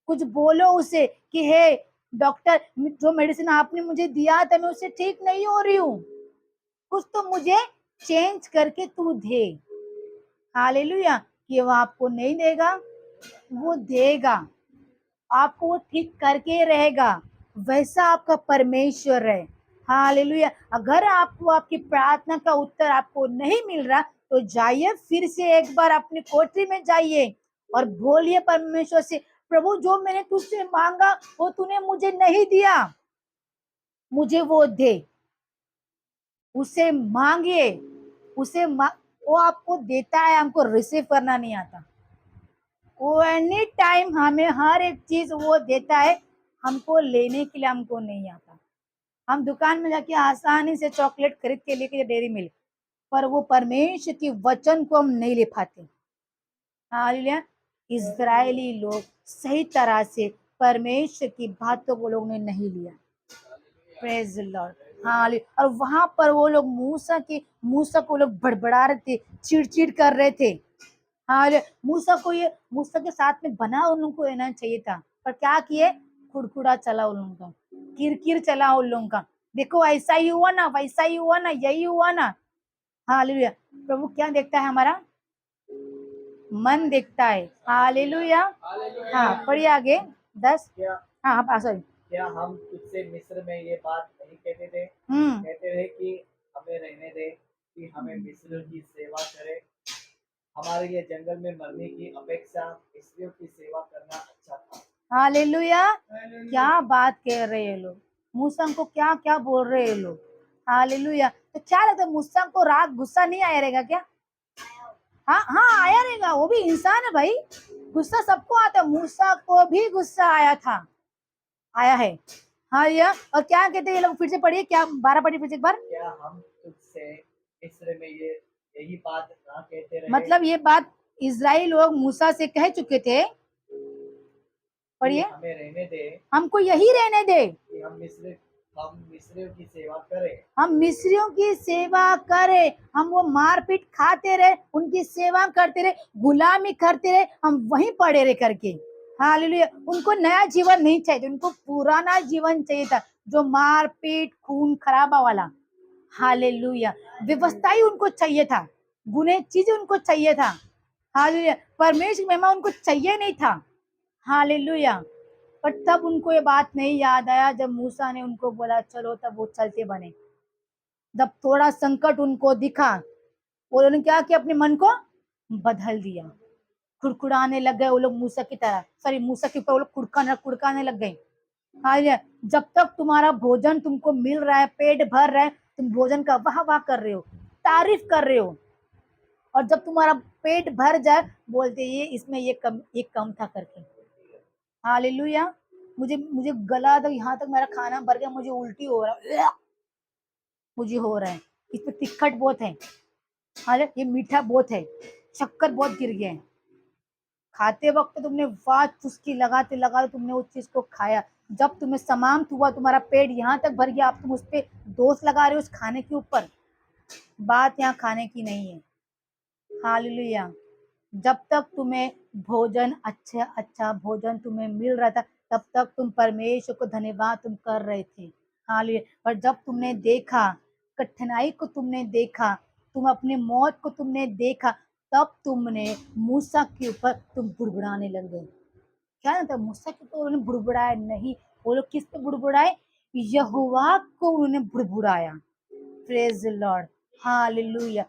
कुछ बोलो उसे कि हे डॉक्टर, जो मेडिसिन आपने मुझे दिया था मैं उससे ठीक नहीं हो रही हूँ, कुछ तो मुझे चेंज करके तू दे। हालेलुया। कि वो आपको नहीं देगा, वो देगा, आपको वो ठीक करके रहेगा। वैसा आपका परमेश्वर है। हालेलुया। अगर आपको आपकी प्रार्थना का उत्तर आपको नहीं मिल रहा, तो जाइए, फिर से एक बार अपनी कोठरी में जाइए और बोलिए परमेश्वर से, प्रभु जो मैंने तुझसे मांगा वो तूने मुझे नहीं दिया, मुझे वो दे। उसे मांगिए, वो आपको देता है, हमको रिसीव करना नहीं आता। वो एनी टाइम हमें हर एक चीज वो देता है, हमको लेने के लिए हमको नहीं आता। हम दुकान में जाके आसानी से चॉकलेट खरीद के लेके डेयरी मिल्क, पर वो परमेश्वर की वचन को हम नहीं ले पाते। हालेलुया। इजरायली लोग सही तरह से परमेश्वर की बातों को लोग ने नहीं लिया। Praise Lord. हालेलुया। और वहां पर वो लोग मूसा को लोग बड़बड़ा रहे थे, चिड़चिड़ कर रहे थे। हालेलुया। मूसा के साथ में बना उन लोगों को रहना चाहिए था, पर क्या किए? खुड़खुड़ा चला उन लोगों का, किरकिर चला उन लोगों का। देखो ऐसा ही हुआ ना, वैसा ही हुआ ना, यही हुआ ना। हालेलुया। प्रभु क्या देखता है? हमारा मन देखता है। हालेलुया। हाँ पढ़िए आगे 10। क्या हाँ सॉरी। क्या हम तुझसे मिस्र में ये बात नहीं कहते थे? हम्म कहते थे कि हमें रहने दे, कि हमें मिस्र की सेवा करे। हमारे लिए जंगल में मरने की अपेक्षा मिस्रियों की सेवा करना अच्छा था। हालेलुया। क्या बात कह रहे हैं लोग, मूसा को क्या क्या बोल रहे हैं लोग। हालेलुया। तो क्या लगता है, मूसा को राग गुस्सा नहीं आया रहेगा क्या? हाँ हाँ आया रहेगा, वो भी इंसान है भाई, गुस्सा सबको आता है, मूसा को भी गुस्सा आया था, आया है। हाँ या और क्या कहते हैं ये लोग, फिर से पढ़िए, क्या 12 पढ़िए फिर से एक बार। क्या हम तुझसे मिस्र में यही बात ना कहते रहे मतलब ये बात इजराइल लोग मूसा से कह चुके थे, कि पढ़िए, हमें रहने दे, हमको यही रहने दे, कि हम मिस्रियों की सेवा करें। हम मिस्रियों की सेवा करें, हम वो मारपीट खाते रहे, उनकी सेवा करते रहे, गुलामी करते रहे, हम वहीं पड़े रहे करके। हालेलुया। उनको नया जीवन नहीं चाहिए, उनको पुराना जीवन चाहिए था, जो मारपीट खून खराबा वाला। हालेलुया। व्यवस्था ही उनको चाहिए था, गुने चीजें उनको चाहिए था। हालेलुया। परमेश्वर महिमा उनको चाहिए नहीं था। हालेलुया। पर तब उनको ये बात नहीं याद आया जब मूसा ने उनको बोला चलो, तब वो चलते बने। जब थोड़ा संकट उनको दिखा, उन्होंने क्या किया, अपने मन को बदल दिया, कुड़कुड़ाने लग गए वो लोग मूसा की तरह, सॉरी मूसा के ऊपर वो लोग कुड़काने लग गए। हालेलुया। जब तक तुम्हारा भोजन तुमको मिल रहा है, पेट भर रहा है, तुम भोजन का वाह वाह कर रहे हो, तारीफ कर रहे हो, और जब तुम्हारा पेट भर जाए बोलते ये इसमें ये कम था करके। हालेलुया। मुझे मुझे गला तक, यहाँ तक मेरा खाना भर गया, मुझे उल्टी हो रहा है, मुझे हो रहा है, इसमें तिखट बहुत है, हाले ये मीठा बहुत है, शक्कर बहुत गिर गया है। खाते वक्त तुमने वाह चुस्की लगाते लगाते तुमने उस चीज को खाया, जब तुम्हें समाप्त हुआ, तुम्हारा पेट यहाँ तक भर गया, आप तुम उस पे दोष लगा रहे हो उस खाने के ऊपर। बात यहाँ खाने की नहीं है। हालेलुया। जब तक तुम्हें भोजन, अच्छा भोजन तुम्हें मिल रहा था, तब तक तुम परमेश्वर को धन्यवाद तुम कर रहे थे। हालेलुया। पर जब तुमने देखा, कठिनाई को तुमने देखा, तुम अपनी मौत को तुमने देखा, तब तुमने मूसा के ऊपर तुम बुड़बुड़ाने लग गए। क्या ना था, मूसा के ऊपर उन्होंने बुड़बुड़ाया नहीं, वो लोग किस पे बुड़बुड़ाए, यहोवा को उन्होंने बुड़बुड़ाया। Praise the Lord. हालेलुया।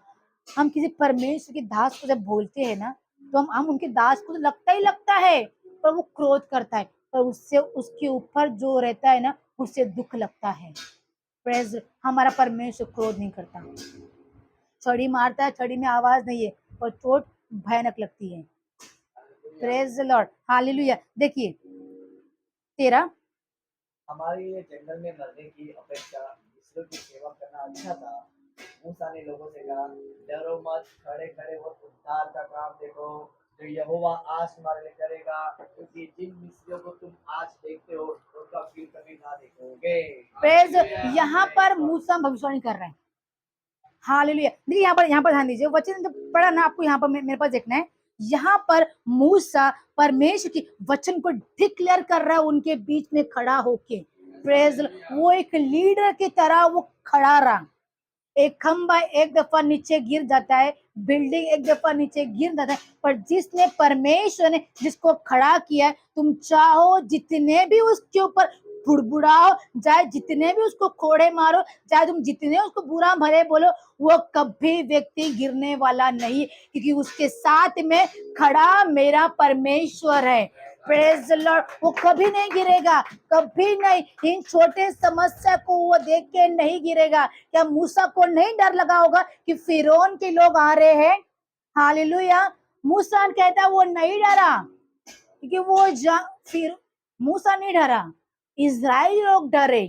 हम किसी परमेश्वर के दास को जब बोलते हैं ना, तो हम उनके दास को तो लगता ही लगता है, पर वो क्रोध करता है, पर उससे उसके ऊपर जो रहता है ना, उससे दुख लगता है। प्रेज, हमारा परमेश्वर क्रोध नहीं करता, छड़ी मारता है, छड़ी में आवाज नहीं है, पर चोट भयानक लगती है। Praise the Lord. हालेलुया। देखिए 13, हमारे लिए जंगल में मरने की अपेक्षा दूसरों की सेवा करना अच्छा था। मूसा ने लोगों से कहा, डरो मत, खड़े खड़े वो उद्धार का काम देखो जो यहोवा आज तुम्हारे लिए करेगा, क्योंकि जिन मिस्रियों को तुम आज देखते हो उनका फिर कभी ना देखोगे। प्रेज। यहाँ पर मूसा भविष्यवाणी कर रहे हैं। हालेलुया। देखिए यहाँ पर ध्यान दीजिए, वचन जो पढ़ा ना आपको, यहाँ पर मेरे पास देखना है, यहाँ पर मूसा परमेश्वर की वचन को डिक्लेयर कर रहा है उनके बीच में खड़ा होके। प्रेज। वो एक लीडर की तरह वो खड़ा रहा। एक खंबा एक दफा नीचे गिर जाता है, बिल्डिंग एक दफा नीचे गिर जाता है, पर जिसने परमेश्वर ने जिसको खड़ा किया है, तुम चाहो जितने भी उसके ऊपर बुड़बुड़ाओ, चाहे जितने भी उसको कोड़े मारो, चाहे तुम जितने उसको बुरा भले बोलो, वो कभी व्यक्ति गिरने वाला नहीं, क्योंकि उसके साथ में खड़ा मेरा परमेश्वर है। Praise the Lord. वो कभी नहीं गिरेगा, कभी नहीं। इन छोटे समस्या को वो देख के नहीं गिरेगा। क्या मूसा को नहीं डर लगा होगा कि फिरौन के लोग आ रहे हैं? हालेलुया। मूसा कहता है वो नहीं डरा, क्योंकि वो फिर मूसा नहीं डरा, इजराइल लोग डरे।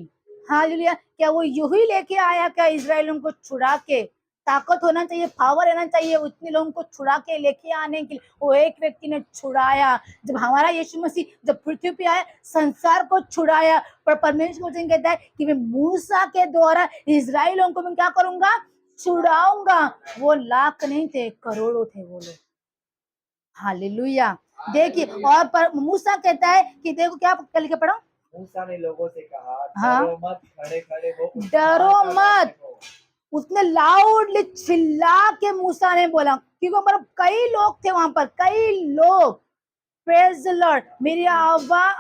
हालेलुया। क्या वो यूं ही लेके आया क्या इजराइलियों को छुड़ा के? ताकत होना चाहिए, पावर रहना चाहिए उतने लोगों को छुड़ा के लेके आने के लिए। वो एक व्यक्ति ने छुड़ाया। जब हमारा यीशु मसीह जब पृथ्वी पे आया, संसार को छुड़ाया, पर परमेश्वर वचन कहता है कि मैं मूसा के द्वारा इजराइलियों को मैं क्या करूंगा, छुड़ाऊंगा। वो लाख नहीं थे, करोड़ों थे वो लोग। हालेलुया। देखिए, और पर मूसा कहता है कि देखो क्या कल के पढ़ो, मूसा ने लोगों से कहा, हाँ, डरो मत, खड़े खड़े वो डरो उद्धार का काम मत। देखो। उसने लाउडली चिल्ला के मूसा ने बोला, क्योंकि पर कई लोग थे वहां पर, कई लोग। Praise the Lord. मेरी आवाज,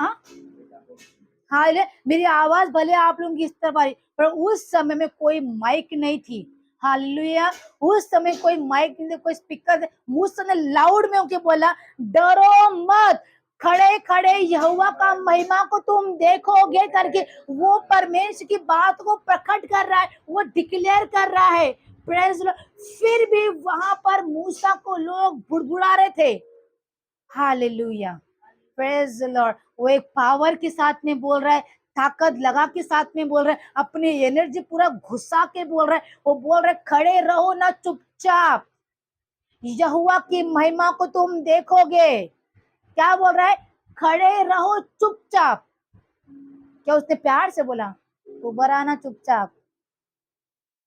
हाँ, मेरी आवाज भले आप लोगों की इस तरफ आ रही, पर उस समय में कोई माइक नहीं थी। हालेलुया। उस समय कोई माइक नहीं था, कोई स्पीकर। मूसा ने लाउड में होके बोला, डरो मत, खड़े खड़े यहोवा का महिमा को तुम देखोगे करके वो परमेश्वर की बात को प्रकट कर रहा है, वो डिक्लेयर कर रहा है। Praise Lord. फिर भी वहां पर मूसा को लोग बुड़बुड़ा रहे थे। हालेलुया। Praise the Lord. वो एक पावर के साथ में बोल रहा है, ताकत लगा के साथ में बोल रहा है, अपनी एनर्जी पूरा घुसा के बोल रहा है। वो बोल रहा है खड़े रहो ना चुपचाप, यहोवा की महिमा को तुम देखोगे। क्या बोल रहा है? खड़े रहो चुपचाप। क्या उसने प्यार से बोला? उबर आना चुपचाप।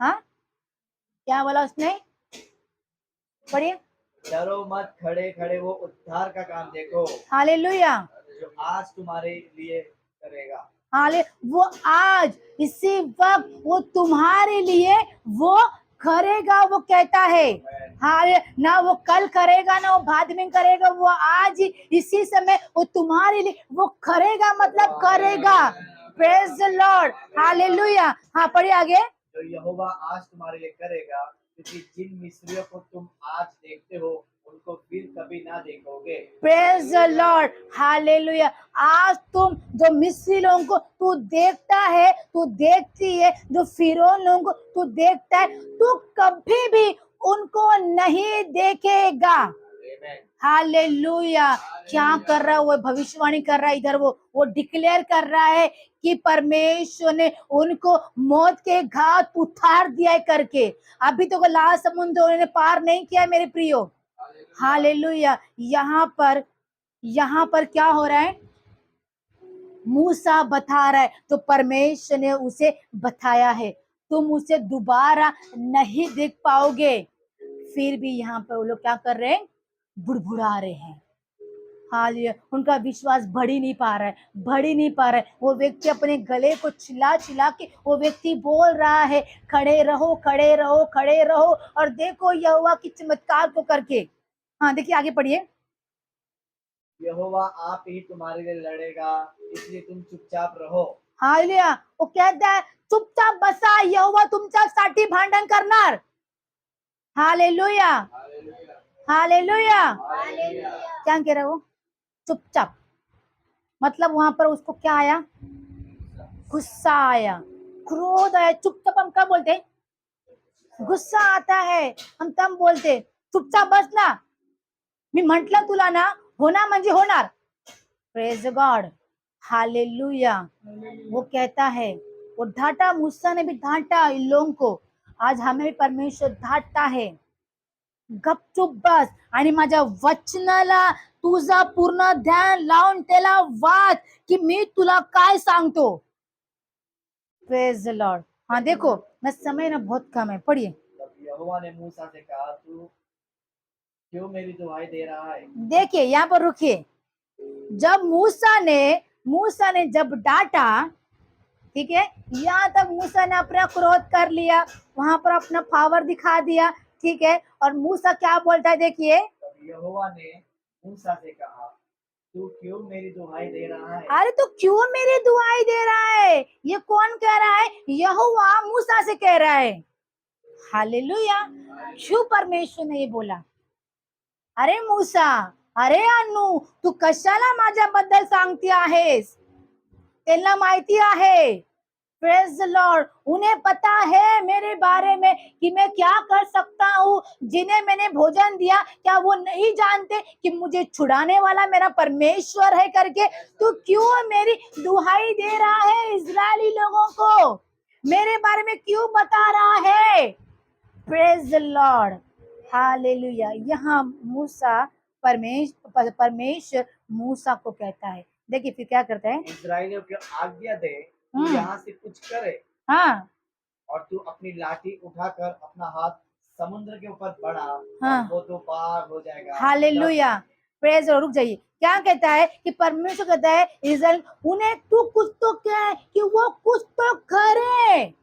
हाँ, क्या बोला उसने? पढ़िए। डरो मत, खड़े खड़े वो उद्धार का काम देखो हालेलुया। जो आज तुम्हारे लिए करेगा। हाले वो आज इसी वक्त वो तुम्हारे लिए वो करेगा, वो कहता है। हाँ, ना वो कल करेगा ना वो बाद में करेगा, वो आज ही इसी समय वो तुम्हारे लिए वो करेगा, मतलब करेगा। Praise the Lord, hallelujah. हाँ, पढ़िए आगे। जो यहोवा आज तुम्हारे लिए करेगा, क्योंकि जिन मिस्रियों को तुम आज देखते हो उनको फिर कभी ना देखोगे। Praise the Lord, hallelujah. आज तुम जो मिस्री लोगों को तू देखता है, तू देखती है, जो फिरौन लोगों को तू देखता है, तू कभी भी उनको नहीं देखेगा। हालेलुया। क्या कर रहा है वो? भविष्यवाणी कर रहा है इधर, वो डिक्लेयर कर रहा है कि परमेश्वर ने उनको मौत के घाट उतार दिया है करके। अभी तो लाल समुद्र उन्होंने पार नहीं किया है मेरे प्रियो। हालेलुया। यहाँ पर क्या हो रहा है? मूसा बता रहा है, तो परमेश्वर ने उसे बताया है तुम उसे दोबारा नहीं देख पाओगे। फिर भी यहाँ पर वो लोग क्या कर रहे हैं? बुड़बुड़ा रहे हैं। हालेलुया। उनका विश्वास बढ़ ही नहीं पा रहा है, बढ़ ही नहीं पा रहा है। वो व्यक्ति अपने गले को चिल्ला चिल्ला के वो व्यक्ति बोल रहा है, खड़े रहो, खड़े रहो, खड़े रहो, और देखो यहोवा की चमत्कार को करके। हाँ, देखिए आगे पढ़िए। यहोवा आप ही तुम्हारे लिए लड़ेगा, इसलिए तुम चुपचाप रहो। हालेलुया। वो कहता है चुपचाप बसा, यहोवा तुमच्यासाठी भांडण करणार। Hallelujah, hallelujah. क्या कह रहा है वो? चुपचाप। मतलब वहां पर उसको क्या आया? गुस्सा आया, क्रोध आया। चुपचाप हम क्या बोलते हैं? गुस्सा आता है, हम तब बोलते चुपचाप बस ना, मी म्हंटल तुला ना, होना म्हणजे होणार। Praise God, hallelujah. वो कहता है, वो डांटा, मूसा ने भी डांटा इन लोगों को। आज हमें भी परमेश्वर डांटता है, गपचूप बस आणि माझ्या वचनाला तुझा पूर्ण ध्यान लावून त्याला वाच की मी तुला काय सांगतो। Praise the Lord. हाँ देखो, मैं समय ना बहुत कम है, पढ़िए। तब यहोवा ने मूसा से कहा, तू क्यों मेरी दुहाई दे रहा है? देखिए यहाँ पर रुकिए। जब मूसा ने जब डांटा, ठीक है, यहाँ तक मूसा ने अपना क्रोध कर लिया, वहां पर अपना पावर दिखा दिया, ठीक है। और मूसा क्या बोलता है, देखिए। तब यहोवा ने मूसा से कहा, तू क्यों मेरी दुहाई दे रहा है? अरे तो क्यों मेरी दुआई दे रहा है? ये कौन कह रहा है? यहोवा मूसा से कह रहा है। हालेलुया। क्यों परमेश्वर ने ये बोला? अरे मूसा, अरे अन्नू, तू कशाला माझ्याबद्दल सांगती आहेस? त्यांना माहिती आहे, प्रेज द लॉर्ड, उन्हें पता है मेरे बारे में कि मैं क्या कर सकता हूँ। जिन्हें मैंने भोजन दिया, क्या वो नहीं जानते कि मुझे छुड़ाने वाला मेरा परमेश्वर है करके? तू क्यों मेरी दुहाई दे रहा है इजरायली लोगों को? मेरे बारे में क्यों बता रहा है? Praise the Lord, hallelujah. यहाँ परमेश्वर मूसा को कहता है। देखिए फिर क्या करता है। इस्राएलियों को आज्ञा दे, तू यहाँ से कुछ करे, हाँ, और तू अपनी लाठी उठाकर अपना हाथ समुद्र के ऊपर बढ़ा, हाँ। और वो तो पार हो जाएगा। हालेलुया। प्रेज। रुक जाइए, क्या कहता है कि परमेश्वर कहता है इस्राएल, उन्हें तू कुछ तो कहे कि वो कुछ तो करे,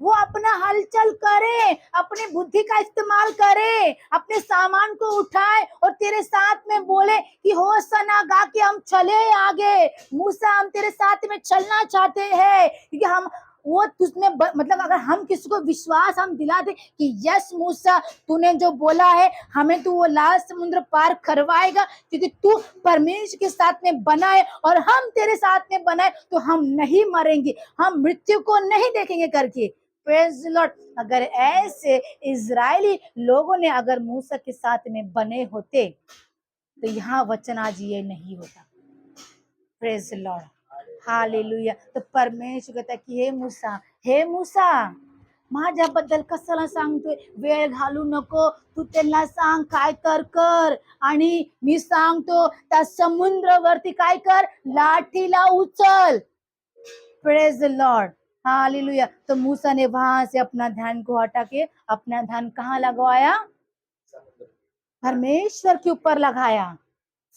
वो अपना हलचल करे, अपनी बुद्धि का इस्तेमाल करे, अपने सामान को उठाए और तेरे साथ में बोले कि होसना गा के हम चले आगे। मूसा, हम तेरे साथ में चलना चाहते हैं, क्योंकि हम वो तुझमें मतलब अगर हम किसी को विश्वास हम दिला दे कि यस मूसा, तूने जो बोला है हमें तू वो लाल समुद्र पार करवाएगा, क्योंकि तू परमेश्वर के साथ में बना है और हम तेरे साथ में बनाए, तो हम नहीं मरेंगे, हम मृत्यु को नहीं देखेंगे करके। Praise the Lord. अगर ऐसे इजरायली लोगों ने अगर मूसा के साथ में बने होते तो यहाँ वचन आज ये नहीं होता। Praise the Lord, hallelujah. तो परमेश्वर कहता की हे मूसा, माझ्याबद्दल कशाला सांगतोय? वेळ घालू नको, तू त्यांना सांग काय कर आणि मी सांगतो त्या समुद्रावरती काय कर, लाठीला उचल। Praise the Lord, hallelujah. तो मूसा ने वहां से अपना ध्यान को हटा के अपना ध्यान कहाँ लगवाया? परमेश्वर के ऊपर लगाया,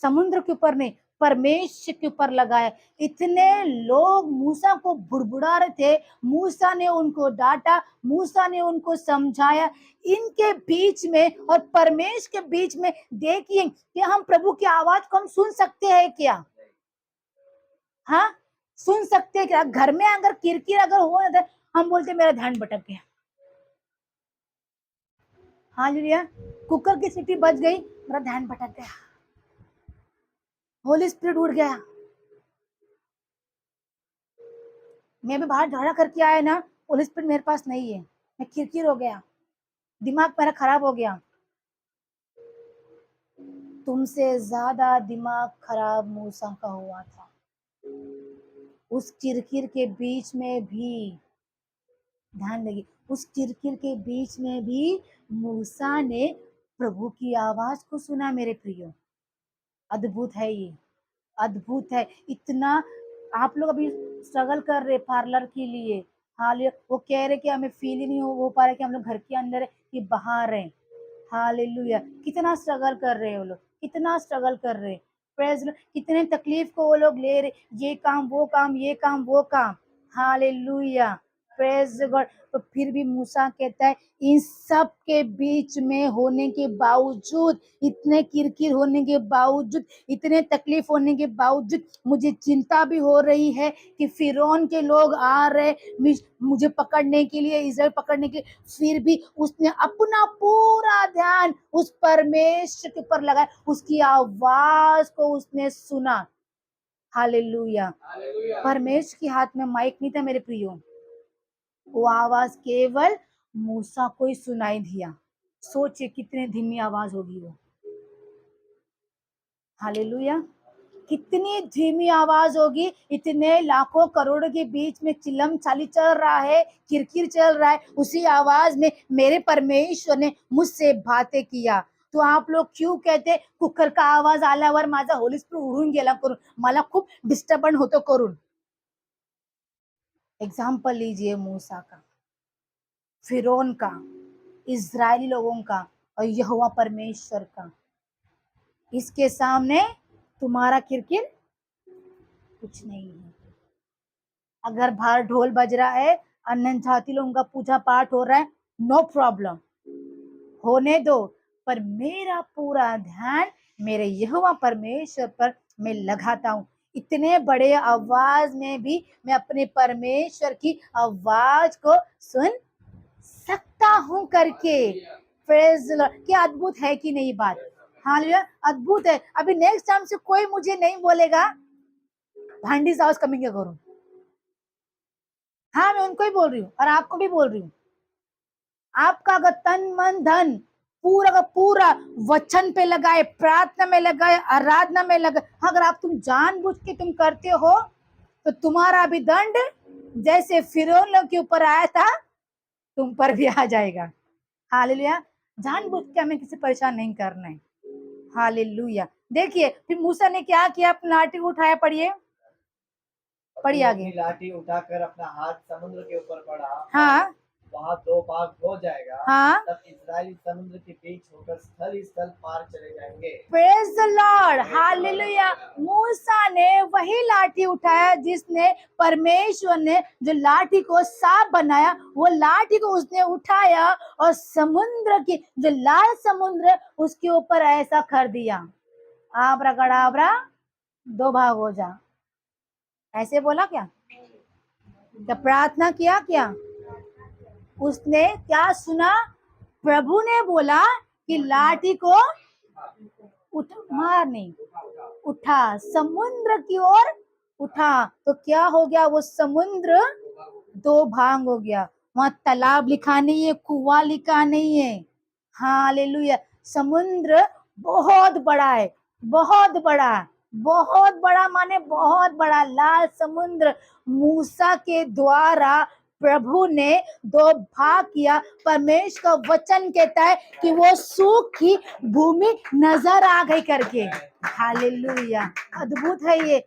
समुद्र के ऊपर नहीं। परमेश्वर के ऊपर लगाया। इतने लोग मूसा को बुड़बुड़ा रहे थे, मूसा ने उनको डांटा, मूसा ने उनको समझाया। इनके बीच में और परमेश्वर के बीच में देखिए कि हम प्रभु की आवाज को हम सुन सकते हैं क्या? हाँ, सुन सकते हैं क्या? घर में अगर किरकिर अगर हो जाता है, हम बोलते मेरा ध्यान भटक गया। हालेलुया। कुकर की सीटी बज गई, मेरा ध्यान भटक गया, होली स्पिरिट उड़ गया। मैं भी बाहर झगड़ा करके आया ना, होली स्पिरिट मेरे पास नहीं है, मैं किरकिर हो गया, दिमाग मेरा खराब हो गया। तुमसे ज्यादा दिमाग खराब मूसा का हुआ था। उस किरकिर के बीच में भी, ध्यान लगी, उस किरकिर के बीच में भी मूसा ने प्रभु की आवाज को सुना। मेरे प्रियो, अद्भुत है ये, अद्भुत है। इतना आप लोग अभी स्ट्रगल कर रहे पार्लर के लिए, हाल वो कह रहे कि हमें फील ही नहीं हो पा रहा कि हम लोग घर के अंदर है कि बाहर है। हालेलुया, कितना स्ट्रगल कर रहे हैं वो लोग, कितना स्ट्रगल कर रहे हैं। प्रेज लॉर्ड, कितने तकलीफ को वो लोग ले रहे, ये काम वो काम, ये काम वो काम। Hallelujah, praise God. तो फिर भी मूसा कहता है इन सब के बीच में होने के बावजूद, इतने किरकिर होने के बावजूद, इतने तकलीफ होने के बावजूद, मुझे चिंता भी हो रही है कि फिरौन के लोग आ रहे मुझे पकड़ने के लिए, इस्राएल पकड़ने के लिए, फिर भी उसने अपना पूरा ध्यान उस परमेश्वर के ऊपर लगाया, उसकी आवाज को उसने सुना। हालेलुया। परमेश्वर के हाथ में माइक नहीं था मेरे प्रियो, वो आवाज केवल मूसा को ही सुनाई दिया। सोचिए कितने धीमी आवाज होगी वो। हालेलुया, कितनी धीमी आवाज होगी। इतने लाखों करोड़ों के बीच में चिल्लम चाली चल रहा है, किरकिर चल रहा है, उसी आवाज में मेरे परमेश्वर ने मुझसे बातें किया। तो आप लोग क्यों कहते कुकर का आवाज आल्यावर माझा होली स्पिरिट उडून गेला करून, मला खूप डिस्टर्बन होतो करून? एग्जाम्पल लीजिए मूसा का, फिरौन का, इजरायली लोगों का और यहोवा परमेश्वर का। इसके सामने तुम्हारा किरकिर कुछ नहीं है। अगर बाहर ढोल बज रहा है, अन्य जाति लोगों का पूजा पाठ हो रहा है, नो प्रॉब्लम, होने दो, पर मेरा पूरा ध्यान मेरे यहोवा परमेश्वर पर मैं लगाता हूँ। इतने बड़े आवाज में भी मैं अपने परमेश्वर की आवाज को सुन सकता हूँ करके। प्रेज द लॉर्ड, क्या अद्भुत है कि नहीं बात? हालेलुया, अद्भुत है। अभी नेक्स्ट टाइम से कोई मुझे नहीं बोलेगा भांडी साउस कमिंग करूं। हाँ, मैं उनको ही बोल रही हूँ और आपको भी बोल रही हूँ। आपका अगर तन मन धन पूरा का पूरा वचन पे लगाए, प्रार्थना में लगाए, आराधना में लगाए, अगर आप तुम जानबूझ के तुम करते हो तो तुम्हारा भी दंड जैसे फिरौन लोग के ऊपर आया था तुम पर भी आ जाएगा। हालेलुया, जानबूझ के हमें किसी परेशान नहीं करना है। हालेलुया। देखिए फिर मूसा ने क्या किया, अपना लाठी उठाया, पढ़िए पढ़िए वो आगे। अपनी लाठी उठाकर अपना हाथ समुद्र के ऊपर पड़ा, हाँ वहां दो भाग हो जाएगा। हाँ, तब इस्राएली समुद्र के बीच होकर स्थल ही स्थल पार चले जाएंगे। Praise the Lord, hallelujah. मूसा ने वही लाठी उठाया जिसने परमेश्वर ने जो लाठी को सांप बनाया, वो लाठी को उसने उठाया और समुद्र की जो लाल समुद्र है उसके ऊपर ऐसा कर दिया, आबरा गड़ाबरा दो भाग हो जा। ऐसे बोला क्या? क्या प्रार्थना किया क्या? उसने क्या सुना? प्रभु ने बोला कि लाठी को मार नहीं, उठा, समुद्र की ओर उठा। तो क्या हो गया? वो समुद्र दो भाग हो गया। वहां तालाब लिखा नहीं है, कुआं लिखा नहीं है। हालेलुया। समुद्र बहुत बड़ा है, बहुत बड़ा, बहुत बड़ा माने बहुत बड़ा लाल समुद्र मूसा के द्वारा प्रभु ने दो भाग किया। परमेश्वर का वचन कहता है कि वो सूखी भूमि नजर आ गई करके। हालेलुया, अद्भुत है ये।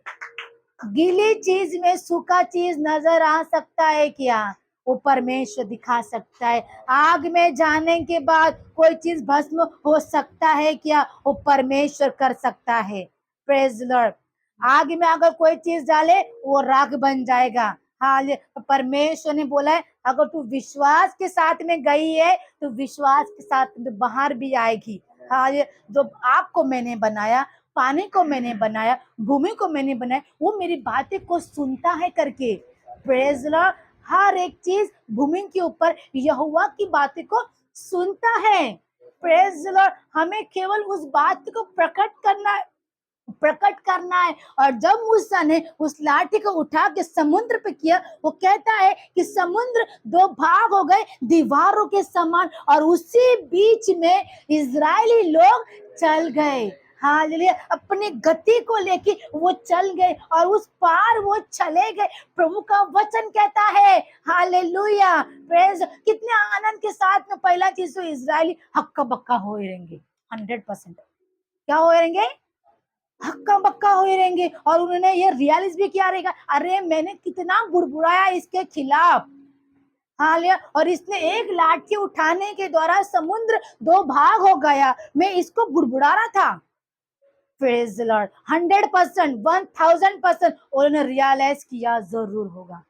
गीली चीज में सूखा चीज नजर आ सकता है क्या? वो परमेश्वर दिखा सकता है। आग में जाने के बाद कोई चीज भस्म हो सकता है क्या? वो परमेश्वर कर सकता है। Praise Lord. आग में अगर कोई चीज डाले वो राख बन जाएगा। हाँ, परमेश्वर ने बोला है अगर तू विश्वास के साथ में गई है तो विश्वास के साथ में बाहर भी आएगी। हाँ, ये जो आग को मैंने बनाया, पानी को मैंने बनाया, भूमि को मैंने बनाया, वो मेरी बातें को सुनता है करके। Praise Lord. हर एक चीज भूमि के ऊपर यहोवा की बातें को सुनता है। Praise Lord. हमें केवल उस बात को प्रकट करना है। और जब मूसा ने उस लाठी को उठा के समुद्र पे किया, वो कहता है कि समुद्र दो भाग हो गए दीवारों के समान, और उसी बीच में इजरायली लोग चल गए। हालेलुया। अपनी गति को लेके वो चल गए और उस पार वो चले गए। प्रभु का वचन कहता है हालेलुया। प्रेज। कितने आनंद के साथ में पहला चीज तो इजरायली हक्का बक्का हो रहेंगे। 100% क्या हो रहेंगे? हक्का बक्का हो रहेंगे। और उन्होंने ये रियलाइज भी किया रहेगा, अरे मैंने कितना बुड़बुड़ाया इसके खिलाफ। हालेलुया। और इसने एक लाठी उठाने के द्वारा समुद्र दो भाग हो गया, मैं इसको बुड़बुड़ा रहा था। Praise the Lord. 100%, 1000% उन्होंने रियलाइज किया जरूर होगा।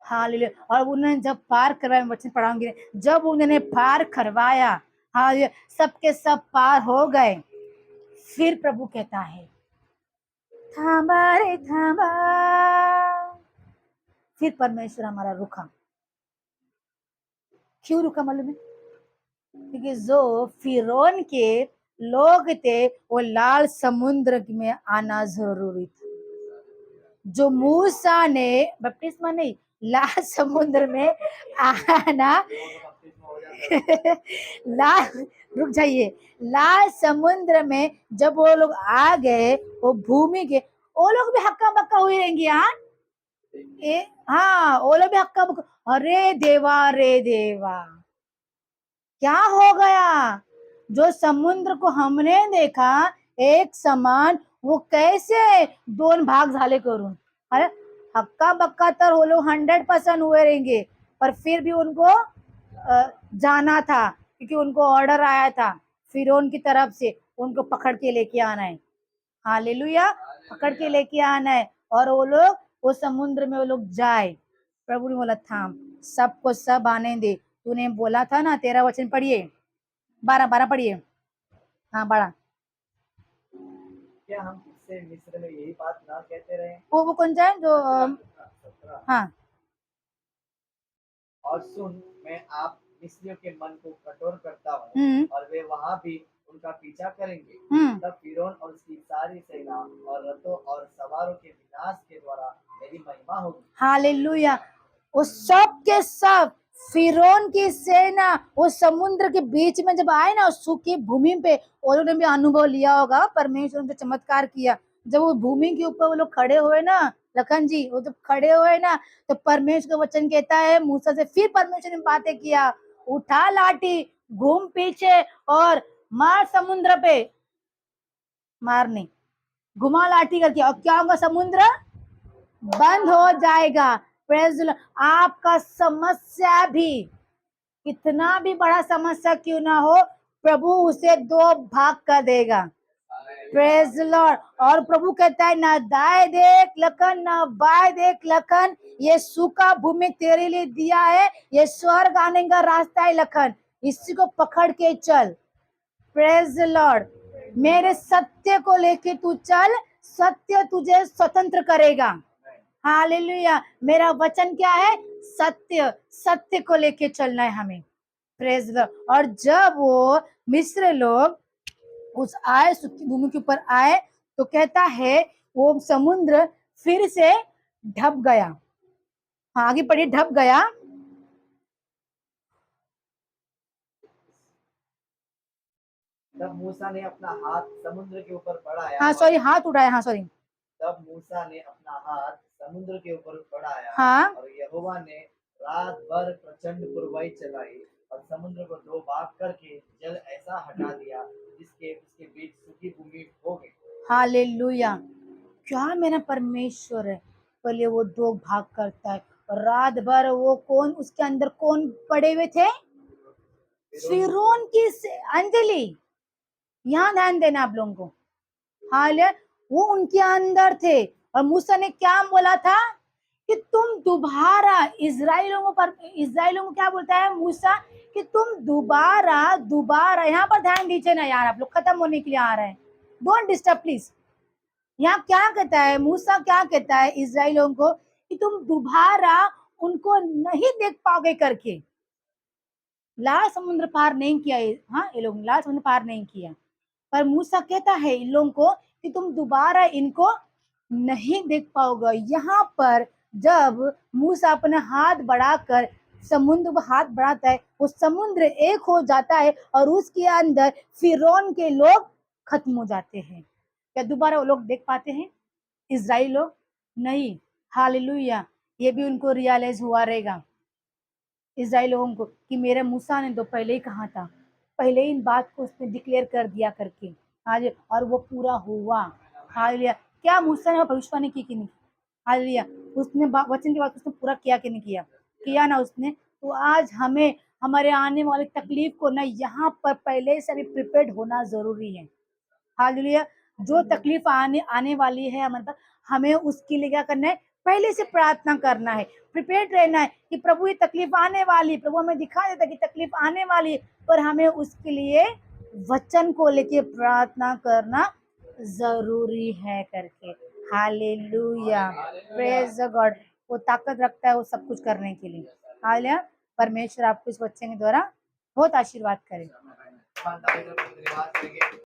हालेलुया। और उन्होंने जब पार करवाया, वचन पढ़ाऊंगे, जब उन्होंने पार करवाया, हालेलुया, सबके सब पार हो गए। फिर प्रभु कहता है थामा रे थामा। फिर परमेश्वर हमारा रुका। क्यों रुका मालूम है? क्योंकि जो फिरौन के लोग थे वो लाल समुद्र में आना जरूरी था। जो मूसा ने बपतिस्मा नहीं, लाल समुद्र में आना लाल, रुक जाइए, लाल समुद्र में जब वो लोग आ गए, वो भूमि के, वो लोग भी हक्का बक्का हुई रहेंगे। हाँ, वो लोग भी हक्का बक्का। अरे देवा रे देवा, क्या हो गया? जो समुद्र को हमने देखा एक समान, वो कैसे दोन भाग झाले करून? अरे हक्का बक्का तर वो लोग 100% हुए रहेंगे, पर फिर भी उनको जाना था, क्योंकि उनको ऑर्डर आया था फिरौन की तरफ से, उनको पकड़ के लेके आना है। हालेलुया। पकड़ के लेके आना है। और वो लोग वो समुद्र में वो लोग जाए। प्रभु ने बोला थाम, सबको सब आने दे। तूने बोला था ना, 13 वचन पढ़िए, 12 पढ़िए। हाँ, 12। क्या हम इससे मिस्र में यही बात ना कहते रहे? वो कौन सा है जो 17। हाँ, और सुन, मैं आप मिस्रियों के मन को कठोर करता हूँ हम्म, और वे वहां भी उनका पीछा करेंगे। तब फिरौन और उसकी सारी सेना और रथों और सवारों के विनाश के द्वारा मेरी महिमा होगी। हालेलुया। वो सब के सब फिरौन की सेना वो समुद्र के बीच में जब आए ना, उस सूखी भूमि पे, उन्होंने भी अनुभव लिया होगा परमेश्वर ने चमत्कार किया। जब वो भूमि के ऊपर वो लोग खड़े हुए ना, लखन जी, वो जब खड़े हुए ना, तो परमेश्वर का वचन कहता है मूसा से, फिर परमेश्वर ने बातें किया, उठा लाठी, घूम पीछे और मार समुद्र पे। मारने, घुमा लाठी करके, और क्या होगा? समुद्र बंद हो जाएगा। Praise the Lord. आपका समस्या भी, कितना भी बड़ा समस्या क्यों ना हो, प्रभु उसे दो भाग कर देगा। Praise the Lord. और प्रभु कहता है ना दाएं देख लखन, ना बाएं देख लखन, ये सूखा भूमि तेरे लिए दिया है, ये स्वर्ग आने का रास्ता है लखन, इसी को पकड़ के चल। Praise the Lord. मेरे सत्य को लेके तू चल, सत्य तुझे स्वतंत्र करेगा। हालेलुया। मेरा वचन क्या है? सत्य। सत्य को लेके चलना है हमें। Praise the. और जब वो मिस्र लोग उस आए सूखी भूमि के ऊपर आए, तो कहता है वो समुद्र फिर से ढप गया। हाँ, आगे पढ़िए, ढप गया। तब मूसा ने अपना हाथ समुद्र के ऊपर बढ़ाया। हाँ सॉरी, हाथ उठाया। हाँ सॉरी। तब मूसा ने अपना हाथ समुद्र के ऊपर बढ़ाया। हाँ। और यहोवा ने रात भर प्रचंड पुरवाई चलाई और समुद्र को दो भाग करके जल ऐसा हटा दिया जिसके उसके बीच सूखी भूमि हो गई। हालेलुया। क्या मेरा परमेश्वर है, पहले वो दो भाग करता है। और रात भर वो कौन, उसके अंदर कौन पड़े हुए थे? फिरौन की अंजलि। यहाँ ध्यान देना आप लोगों को। हाल वो उनके अंदर थे। और मूसा ने क्या बोला था कि तुम दोबारा इस्राएलियों को क्या बोलता है मूसा कि तुम दोबारा यहाँ पर ध्यान दीजिए ना यार, आप लोग खत्म होने के लिए आ रहे हैं, डोंट डिस्टर्ब प्लीज। यहाँ क्या कहता है मूसा, क्या कहता है इस्राएलियों को कि तुम दोबारा उनको नहीं देख पाओगे करके। लाल समुद्र पार नहीं किया हाँ, ये लोग लाल समुद्र पार नहीं किया, पर मूसा कहता है इन लोगों को कि तुम दोबारा इनको नहीं देख पाओगे। यहाँ पर जब मूसा अपना हाथ बढ़ाकर समुद्र पर हाथ बढ़ाता है, वो समुद्र एक हो जाता है और उसके अंदर फिरौन के लोग खत्म हो जाते हैं। क्या दोबारा वो लोग देख पाते हैं इजराइल लोग? नहीं। हालेलुया। ये भी उनको रियलाइज हुआ रहेगा इजराइल लोगों को कि मेरे मूसा ने तो पहले ही कहा था, पहले ही इन बात को उसने डिक्लेयर कर दिया करके। आज और वो पूरा हुआ। हालेलुया। क्या मूसा ने भविष्यवाणी की कि नहीं? हालेलुया। उसने वचन की बात उसने पूरा किया कि नहीं किया? किया ना उसने। तो आज हमें हमारे आने वाली तकलीफ को ना यहाँ पर पहले से भी प्रिपेयर्ड होना जरूरी है। हालेलुया। जो तकलीफ आने वाली है हमारे पास, हमें उसके लिए क्या करना है? पहले से प्रार्थना करना है, प्रिपेयर्ड रहना है कि प्रभु ये तकलीफ आने वाली, प्रभु हमें दिखा देता कि तकलीफ आने वाली है, पर हमें उसके लिए वचन को लेके प्रार्थना करना जरूरी है करके। हालेलुया। Praise the God. वो ताकत रखता है वो सब कुछ करने के लिए। हालेलुया। परमेश्वर आपको इस बच्चे के द्वारा बहुत आशीर्वाद करे।